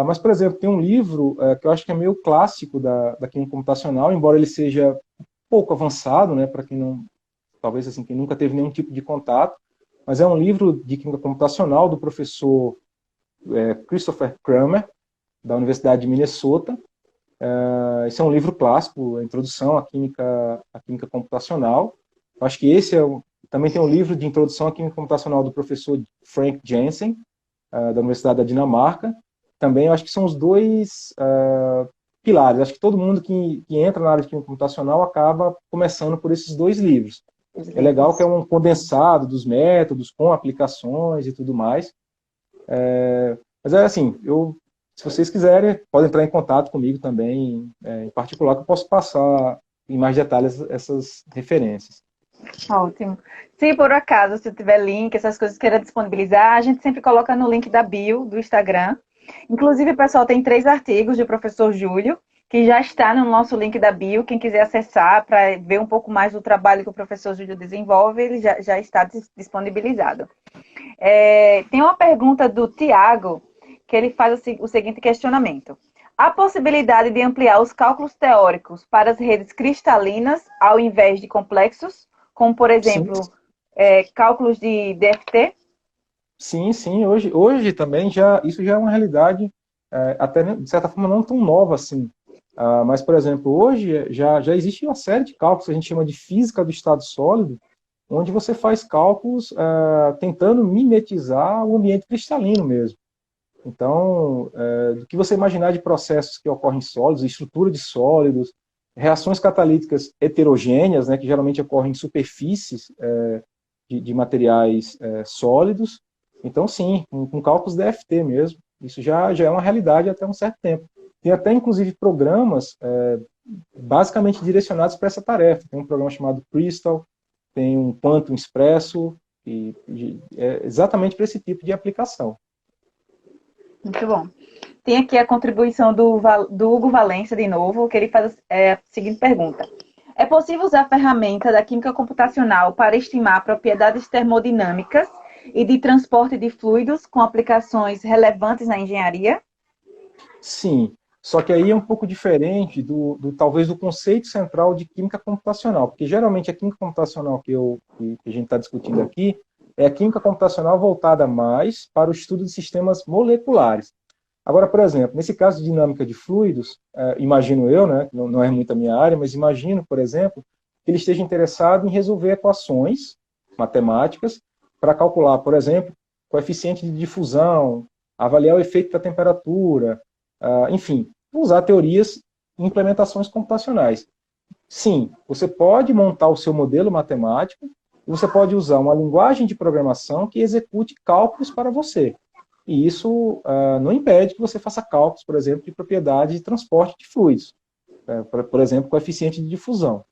Mas, por exemplo, tem um livro que eu acho que é meio clássico da química computacional, embora ele seja pouco avançado, né, para quem não, talvez assim, quem nunca teve nenhum tipo de contato, mas é um livro de química computacional do professor Christopher Kramer, da Universidade de Minnesota. Esse é um livro clássico, a Introdução à Química Computacional. Eu acho que esse também tem um livro de Introdução à Química Computacional do professor Frank Jensen, da Universidade da Dinamarca. Também eu acho que são os dois pilares. Acho que todo mundo que entra na área de química computacional acaba começando por esses dois livros. É legal que é um condensado dos métodos, com aplicações e tudo mais. Mas assim, se vocês quiserem, podem entrar em contato comigo também, em particular, que eu posso passar em mais detalhes essas referências. Ótimo. Se por acaso você tiver link, essas coisas queira disponibilizar, a gente sempre coloca no link da bio do Instagram. Inclusive, pessoal, tem 3 artigos do professor Júlio, que já está no nosso link da bio. Quem quiser acessar para ver um pouco mais do trabalho que o professor Júlio desenvolve, ele já está disponibilizado. Tem uma pergunta do Tiago, que ele faz o seguinte questionamento. Há possibilidade de ampliar os cálculos teóricos para as redes cristalinas ao invés de complexos, como, por Sim, exemplo, cálculos de DFT? sim, sim. Hoje também isso já é uma realidade, até de certa forma não tão nova assim. Mas, por exemplo, hoje já existe uma série de cálculos que a gente chama de física do estado sólido, onde você faz cálculos tentando mimetizar o ambiente cristalino mesmo. Então, do que você imaginar de processos que ocorrem em sólidos, estrutura de sólidos, reações catalíticas heterogêneas, né, que geralmente ocorrem em superfícies de materiais sólidos. Então, sim, com cálculos DFT mesmo. Isso já é uma realidade até um certo tempo. Tem até, inclusive, programas basicamente direcionados para essa tarefa. Tem um programa chamado Crystal, tem um Quantum Expresso, exatamente para esse tipo de aplicação. Muito bom. Tem aqui a contribuição do Hugo Valença, de novo, que ele faz a seguinte pergunta. É possível usar a ferramenta da química computacional para estimar propriedades termodinâmicas e de transporte de fluidos com aplicações relevantes na engenharia? Sim, só que aí é um pouco diferente talvez do conceito central de química computacional, porque geralmente a química computacional que a gente está discutindo aqui é a química computacional voltada mais para o estudo de sistemas moleculares. Agora, por exemplo, nesse caso de dinâmica de fluidos, imagino eu, né, não é muito a minha área, mas imagino, por exemplo, que ele esteja interessado em resolver equações matemáticas para calcular, por exemplo, coeficiente de difusão, avaliar o efeito da temperatura, enfim, usar teorias e implementações computacionais. Sim, você pode montar o seu modelo matemático e você pode usar uma linguagem de programação que execute cálculos para você. E isso não impede que você faça cálculos, por exemplo, de propriedade de transporte de fluidos. Por exemplo, coeficiente de difusão.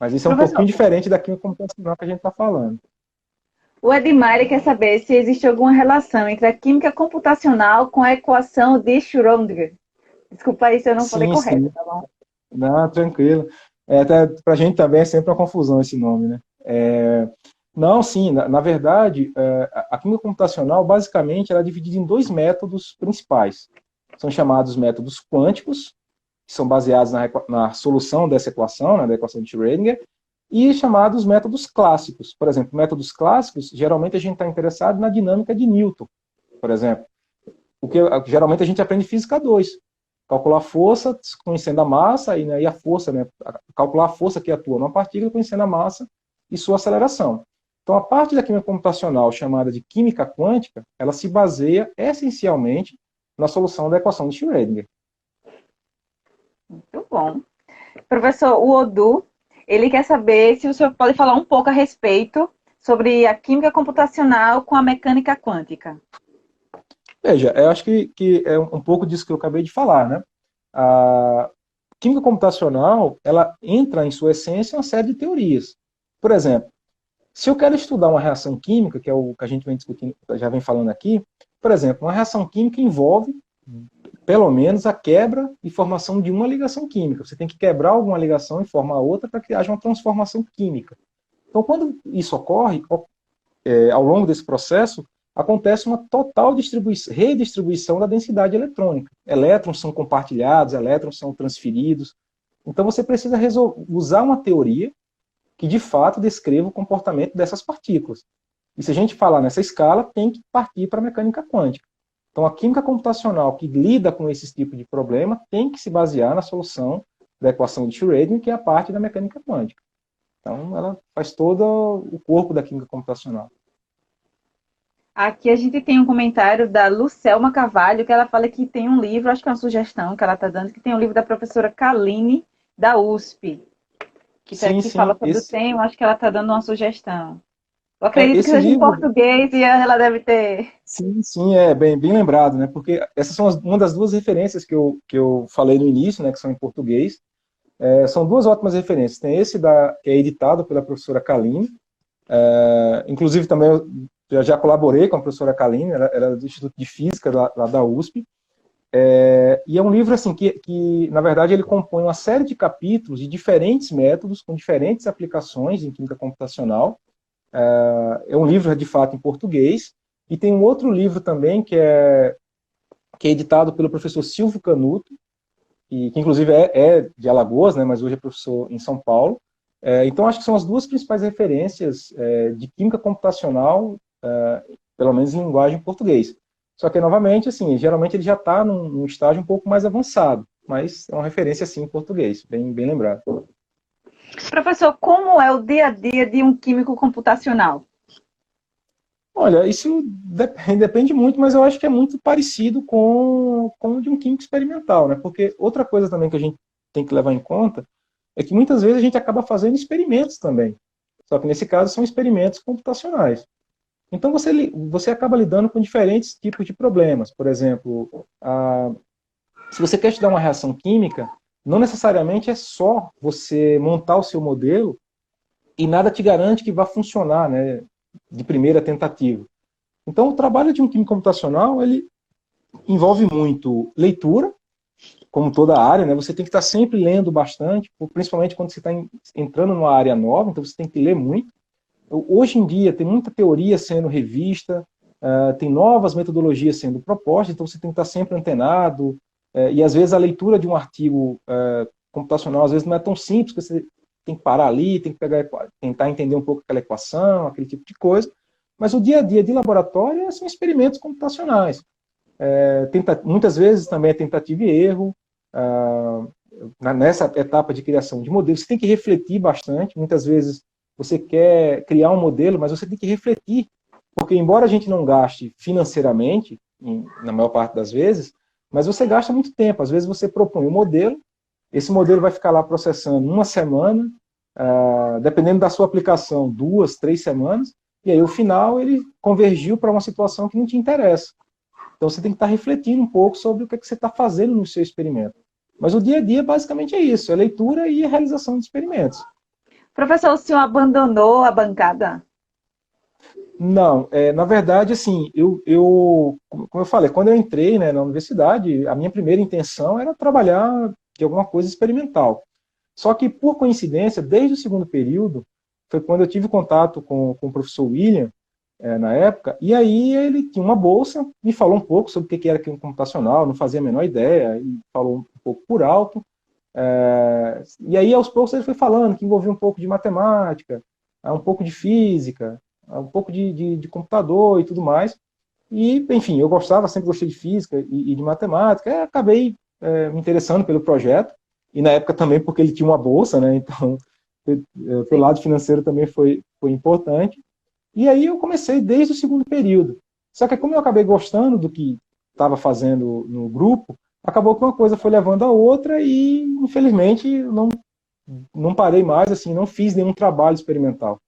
Mas isso é um Professor, pouquinho diferente da química computacional que a gente está falando. o Edmar quer saber se existe alguma relação entre a química computacional com a equação de Schrödinger. Desculpa aí se eu não falei Sim, correto, sim. tá bom? Não, tranquilo. Até para a gente também é sempre uma confusão esse nome, né? Não, sim, na verdade, a química computacional, basicamente, ela é dividida em dois métodos principais. São chamados métodos quânticos, que são baseados na solução dessa equação, né, da equação de Schrödinger, e chamados métodos clássicos. Por exemplo, métodos clássicos, geralmente a gente está interessado na dinâmica de Newton, por exemplo. O que geralmente a gente aprende em física 2. Calcular a força conhecendo a massa e a força, né, calcular a força que atua numa partícula conhecendo a massa e sua aceleração. Então, a parte da química computacional chamada de química quântica, ela se baseia essencialmente na solução da equação de Schrödinger. Muito bom. Professor, o Odu, ele quer saber se o senhor pode falar um pouco a respeito sobre a química computacional com a mecânica quântica. Veja, eu acho que é um pouco disso que eu acabei de falar, né? A química computacional, ela entra em sua essência uma série de teorias. Por exemplo, se eu quero estudar uma reação química, que é o que a gente vem discutindo, já vem falando aqui, por exemplo, uma reação química envolve, pelo menos, a quebra e formação de uma ligação química. Você tem que quebrar alguma ligação e formar outra para que haja uma transformação química. Então, quando isso ocorre, ao longo desse processo, acontece uma total redistribuição da densidade eletrônica. Elétrons são compartilhados, elétrons são transferidos. Então, você precisa usar uma teoria que, de fato, descreva o comportamento dessas partículas. E se a gente falar nessa escala, tem que partir para a mecânica quântica. Então, a química computacional que lida com esse tipo de problema tem que se basear na solução da equação de Schrödinger, que é a parte da mecânica quântica. Então, ela faz todo o corpo da química computacional. Aqui a gente tem um comentário da Lucelma Carvalho, que ela fala que tem um livro, acho que é uma sugestão que ela está dando, que tem um livro da professora Kaline, da USP, que Sim, fala sim. sobre o tema, acho que ela está dando uma sugestão. Eu acredito que Esse seja em livro, português e ela deve ter. sim, é bem lembrado, né? Porque essas são uma das duas referências que eu falei no início, né? Que são em português. São duas ótimas referências. Tem esse que é editado pela professora Kaline. Inclusive também eu já colaborei com a professora Kaline, ela é do Instituto de Física lá da USP. E é um livro assim que, na verdade, ele compõe uma série de capítulos de diferentes métodos, com diferentes aplicações em química computacional. É um livro, de fato, em português, E tem um outro livro também que é editado pelo professor Silvio Canuto, que inclusive é de Alagoas, né, mas hoje é professor em São Paulo. Então, acho que são as duas principais referências de química computacional, pelo menos em linguagem português. Só que, novamente, assim, geralmente ele já está num estágio um pouco mais avançado, mas é uma referência, sim, em português, bem lembrado. Professor, como é o dia a dia de um químico computacional? Olha, isso depende muito, mas eu acho que é muito parecido com o de um químico experimental, né? Porque outra coisa também que a gente tem que levar em conta é que muitas vezes a gente acaba fazendo experimentos também. Só que nesse caso são experimentos computacionais. Então você acaba lidando com diferentes tipos de problemas. Por exemplo, se você quer estudar uma reação química, não necessariamente é só você montar o seu modelo e nada te garante que vai funcionar, né, de primeira tentativa. Então, o trabalho de um químico computacional, ele envolve muito leitura, como toda a área, né? Você tem que estar sempre lendo bastante, principalmente quando você está entrando numa área nova, então você tem que ler muito. Hoje em dia, tem muita teoria sendo revista, tem novas metodologias sendo propostas, então você tem que estar sempre antenado, e às vezes a leitura de um artigo computacional, às vezes não é tão simples, porque você tem que parar ali, tem que tentar entender um pouco aquela equação, aquele tipo de coisa, mas o dia a dia de laboratório são experimentos computacionais. Muitas vezes também é tentativa e erro. Nessa etapa de criação de modelos, você tem que refletir bastante. Muitas vezes você quer criar um modelo, mas você tem que refletir, porque embora a gente não gaste financeiramente, na maior parte das vezes, mas você gasta muito tempo. Às vezes você propõe um modelo, esse modelo vai ficar lá processando uma semana, dependendo da sua aplicação, 2, 3 semanas, e aí, no final, ele convergiu para uma situação que não te interessa. Então, você tem que estar refletindo um pouco sobre o que você está fazendo no seu experimento. Mas o dia a dia, basicamente, é isso. É leitura e a realização de experimentos. Professor, o senhor abandonou a bancada? Não, na verdade, assim, como eu falei, quando eu entrei, né, na universidade, a minha primeira intenção era trabalhar de alguma coisa experimental. Só que, por coincidência, desde o segundo período, foi quando eu tive contato com o professor William, na época, e aí ele tinha uma bolsa, me falou um pouco sobre o que era química computacional, não fazia a menor ideia, e falou um pouco por alto. E aí, aos poucos, ele foi falando que envolvia um pouco de matemática, um pouco de física, um pouco de computador e tudo mais. E, enfim, eu gostava, sempre gostei de física e de matemática, e acabei me interessando pelo projeto, e na época também porque ele tinha uma bolsa, né? Então, pelo lado financeiro também foi importante. E aí eu comecei desde o segundo período. Só que como eu acabei gostando do que estava fazendo no grupo, acabou que uma coisa foi levando a outra e, infelizmente, não parei mais, assim, não fiz nenhum trabalho experimental.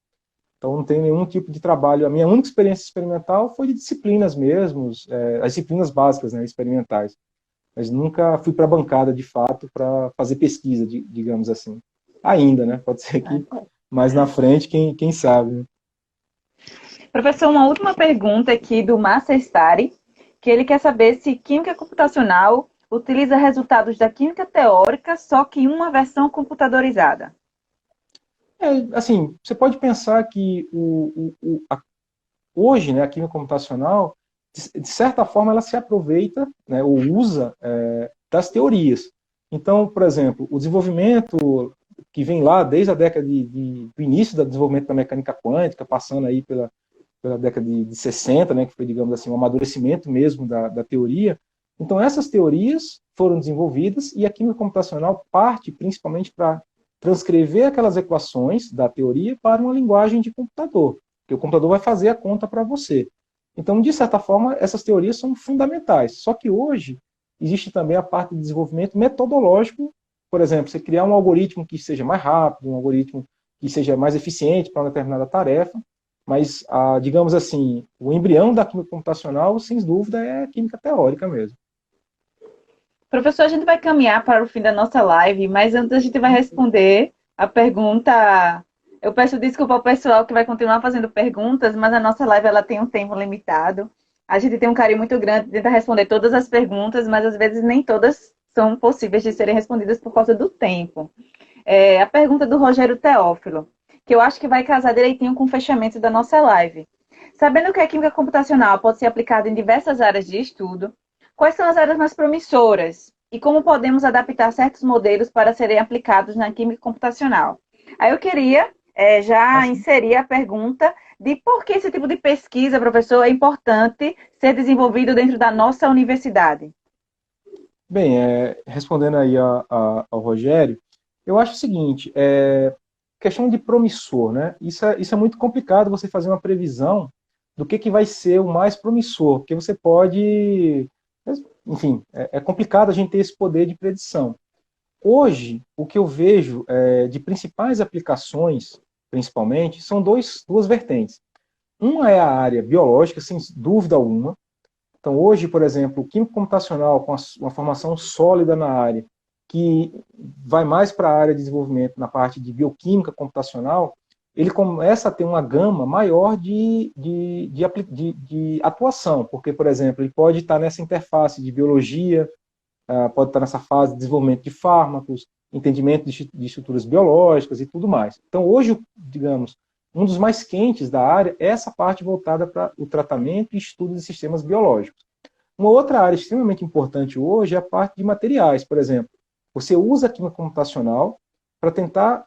Então não tenho nenhum tipo de trabalho. A minha única experiência experimental foi de disciplinas mesmo, as disciplinas básicas, né, experimentais. Mas nunca fui para a bancada, de fato, para fazer pesquisa, digamos assim. Ainda, né? Pode ser que mais na frente, quem sabe, né? Professor, uma última pergunta aqui do Márcio Stari, que ele quer saber se química computacional utiliza resultados da química teórica, só que em uma versão computadorizada. Assim, você pode pensar que hoje, né, a química computacional, de certa forma, ela se aproveita, né, ou usa das teorias. Então, por exemplo, o desenvolvimento que vem lá desde a década do início do desenvolvimento da mecânica quântica, passando aí pela década de 60, né, que foi, digamos assim, um amadurecimento mesmo da teoria. Então, essas teorias foram desenvolvidas e a química computacional parte principalmente para transcrever aquelas equações da teoria para uma linguagem de computador, que o computador vai fazer a conta para você. Então, de certa forma, essas teorias são fundamentais. Só que hoje existe também a parte de desenvolvimento metodológico, por exemplo, você criar um algoritmo que seja mais rápido, um algoritmo que seja mais eficiente para uma determinada tarefa, mas, digamos assim, o embrião da química computacional, sem dúvida, é a química teórica mesmo. Professor, a gente vai caminhar para o fim da nossa live, mas antes a gente vai responder a pergunta. Eu peço desculpa ao pessoal que vai continuar fazendo perguntas, mas a nossa live ela tem um tempo limitado. A gente tem um carinho muito grande de tentar responder todas as perguntas, mas às vezes nem todas são possíveis de serem respondidas por causa do tempo. A pergunta do Rogério Teófilo, que eu acho que vai casar direitinho com o fechamento da nossa live. Sabendo que a química computacional pode ser aplicada em diversas áreas de estudo, quais são as áreas mais promissoras e como podemos adaptar certos modelos para serem aplicados na química computacional? Aí eu queria já Assim, inserir a pergunta de por que esse tipo de pesquisa, professor, é importante ser desenvolvido dentro da nossa universidade. bem, respondendo aí ao Rogério, eu acho o seguinte, questão de promissor, né? Isso é muito complicado você fazer uma previsão do que vai ser o mais promissor, porque você pode, enfim, é complicado a gente ter esse poder de predição. Hoje, o que eu vejo de principais aplicações, principalmente, são duas vertentes. Uma é a área biológica, sem dúvida alguma. Então, hoje, por exemplo, o químico computacional, com uma formação sólida na área, que vai mais para a área de desenvolvimento na parte de bioquímica computacional, ele começa a ter uma gama maior de atuação, porque, por exemplo, ele pode estar nessa interface de biologia, pode estar nessa fase de desenvolvimento de fármacos, entendimento de estruturas biológicas e tudo mais. Então, hoje, digamos, um dos mais quentes da área é essa parte voltada para o tratamento e estudo de sistemas biológicos. Uma outra área extremamente importante hoje é a parte de materiais, por exemplo. Você usa a química computacional para tentar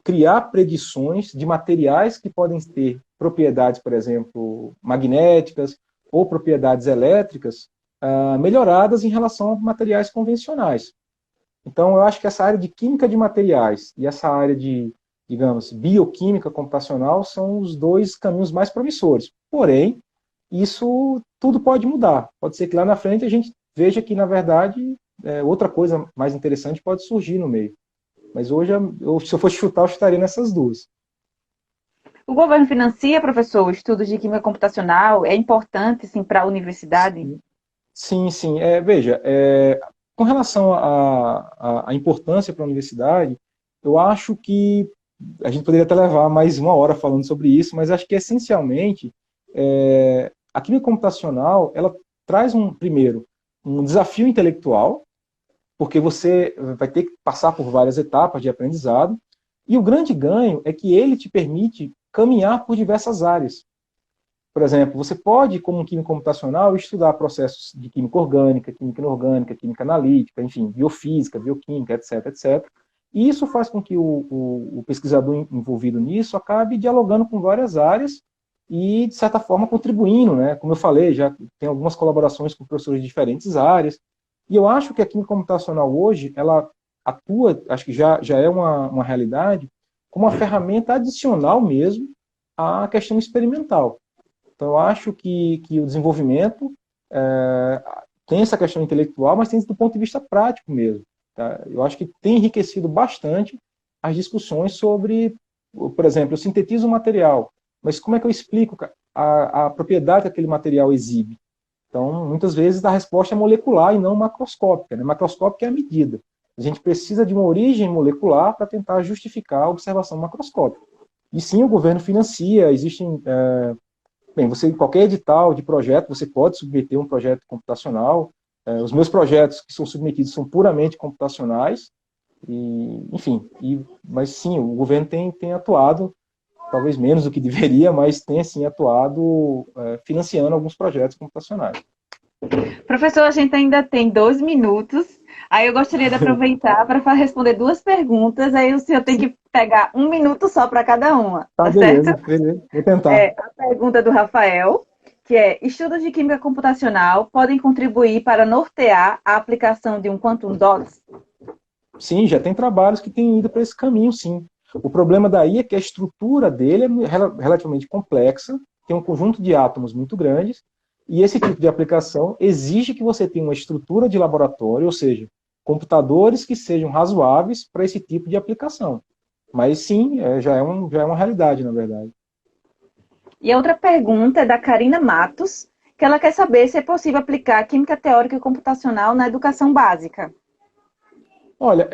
criar predições de materiais que podem ter propriedades, por exemplo, magnéticas ou propriedades elétricas melhoradas em relação a materiais convencionais. Então, eu acho que essa área de química de materiais e essa área de, digamos, bioquímica computacional são os dois caminhos mais promissores. Porém, isso tudo pode mudar. Pode ser que lá na frente a gente veja que, na verdade, outra coisa mais interessante pode surgir no meio. Mas hoje, se eu fosse chutar, eu chutaria nessas duas. O governo financia, professor, estudos de química computacional? É importante, sim, para a universidade? Sim, sim. Veja, com relação à importância para a universidade, eu acho que a gente poderia até levar mais uma hora falando sobre isso, mas acho que essencialmente a química computacional ela traz primeiro um desafio intelectual, porque você vai ter que passar por várias etapas de aprendizado, e o grande ganho é que ele te permite caminhar por diversas áreas. Por exemplo, você pode, como um químico computacional, estudar processos de química orgânica, química inorgânica, química analítica, enfim, biofísica, bioquímica, etc, etc. E isso faz com que o pesquisador envolvido nisso acabe dialogando com várias áreas e, de certa forma, contribuindo, né? Como eu falei, já tem algumas colaborações com professores de diferentes áreas. E eu acho que a química computacional hoje, ela atua, acho que já é uma realidade, como uma ferramenta adicional mesmo à questão experimental. Então, eu acho que o desenvolvimento tem essa questão intelectual, mas tem do ponto de vista prático mesmo. Tá? Eu acho que tem enriquecido bastante as discussões sobre, por exemplo, eu sintetizo um material, mas como é que eu explico a propriedade que aquele material exibe? Então, muitas vezes a resposta é molecular e não macroscópica. Né? Macroscópica é a medida. A gente precisa de uma origem molecular para tentar justificar a observação macroscópica. E sim, o governo financia, existem bem, qualquer edital de projeto, você pode submeter um projeto computacional. Os meus projetos que são submetidos são puramente computacionais. Enfim, mas sim, o governo tem atuado, talvez menos do que deveria, mas tem sim atuado financiando alguns projetos computacionais. Professor, a gente ainda tem 2 minutos. Aí eu gostaria de aproveitar para responder 2 perguntas. Aí o senhor tem que pegar 1 minuto só para cada uma, Tá, tá certo? beleza, beleza. Vou tentar. A pergunta do Rafael, que é: estudos de química computacional podem contribuir para nortear a aplicação de um quantum dots? Sim, já tem trabalhos que têm ido para esse caminho, sim. O problema daí é que a estrutura dele é relativamente complexa, tem um conjunto de átomos muito grandes, e esse tipo de aplicação exige que você tenha uma estrutura de laboratório, ou seja, computadores que sejam razoáveis para esse tipo de aplicação. Mas sim, já é uma realidade, na verdade. E a outra pergunta é da Karina Matos, que ela quer saber se é possível aplicar química teórica e computacional na educação básica. Olha,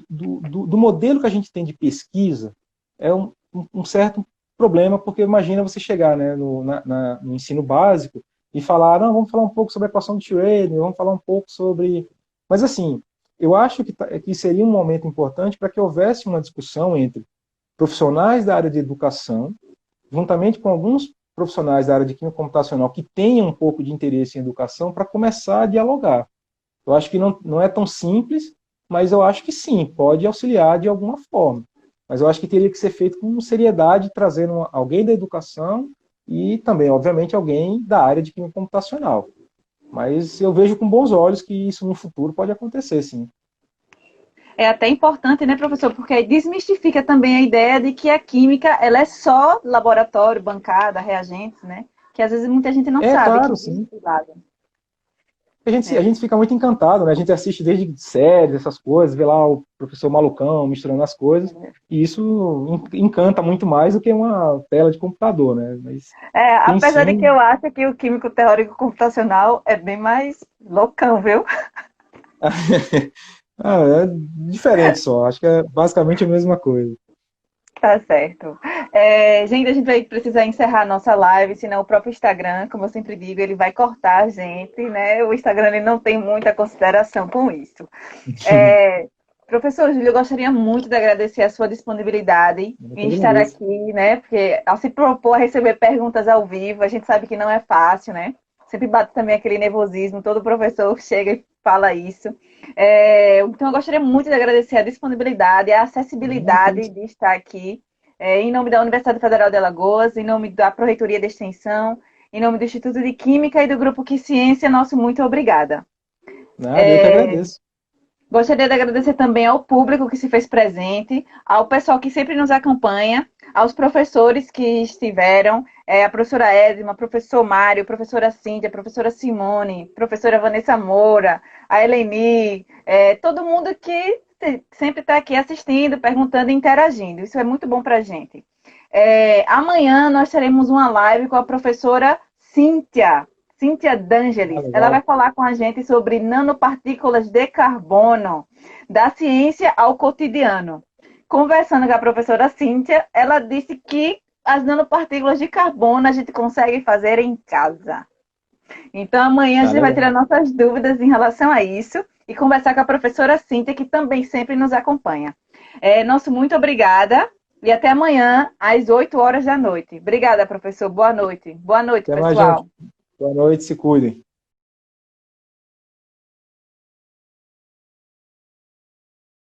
do modelo que a gente tem de pesquisa, é um certo problema, porque imagina você chegar, né, no ensino básico e falar, não, vamos falar um pouco sobre a equação de Schrödinger, vamos falar um pouco sobre... Mas, assim, eu acho que seria um momento importante para que houvesse uma discussão entre profissionais da área de educação, juntamente com alguns profissionais da área de química computacional que tenham um pouco de interesse em educação para começar a dialogar. Eu acho que não é tão simples, mas eu acho que sim, pode auxiliar de alguma forma. Mas eu acho que teria que ser feito com seriedade, trazendo alguém da educação e também, obviamente, alguém da área de química computacional. Mas eu vejo com bons olhos que isso no futuro pode acontecer, sim. É até importante, né, professor? Porque aí desmistifica também a ideia de que a química ela é só laboratório, bancada, reagentes, né? Que às vezes muita gente não É sabe que claro, existe sim. esse lado. A É, gente fica muito encantado, né? A gente assiste desde séries, essas coisas, vê lá o professor malucão misturando as coisas, e isso encanta muito mais do que uma tela de computador, né? Mas tem apesar de que sim. eu acho que o químico teórico computacional é bem mais loucão, viu? Ah, é diferente só, acho que é basicamente a mesma coisa. Tá certo. Gente, a gente vai precisar encerrar a nossa live, senão o próprio Instagram, como eu sempre digo, ele vai cortar a gente, né? O Instagram ele não tem muita consideração com isso. É, Professor Júlio, eu gostaria muito de agradecer a sua disponibilidade Eu que em estar agradeço. aqui, né? Porque ao se propor a receber perguntas ao vivo, a gente sabe que não é fácil, né? Sempre bate também aquele nervosismo, todo professor chega e fala isso. Então, eu gostaria muito de agradecer a disponibilidade, a acessibilidade de estar aqui, em nome da Universidade Federal de Alagoas, em nome da Pró-Reitoria de Extensão, em nome do Instituto de Química e do Grupo Que Ciência, nosso muito obrigada. Nada, eu que agradeço. Gostaria de agradecer também ao público que se fez presente, ao pessoal que sempre nos acompanha, aos professores que estiveram, a professora Edma, professor Mário, professora Cíntia, professora Simone, professora Vanessa Moura, a Eleni, todo mundo que sempre está aqui assistindo, perguntando e interagindo. Isso é muito bom para a gente. Amanhã nós teremos uma live com a professora Cíntia Ah, D'Angelis. Ela vai legal. falar com a gente sobre nanopartículas de carbono, da ciência ao cotidiano. Conversando com a professora Cíntia, ela disse que as nanopartículas de carbono a gente consegue fazer em casa. Então amanhã a Ah, gente vai tirar legal. nossas dúvidas em relação a isso e conversar com a professora Cíntia, que também sempre nos acompanha. Nosso muito obrigada e até amanhã, às 8 horas da noite. Obrigada, professor. Boa noite. Boa noite, Até mais, gente. pessoal. Boa noite, se cuidem.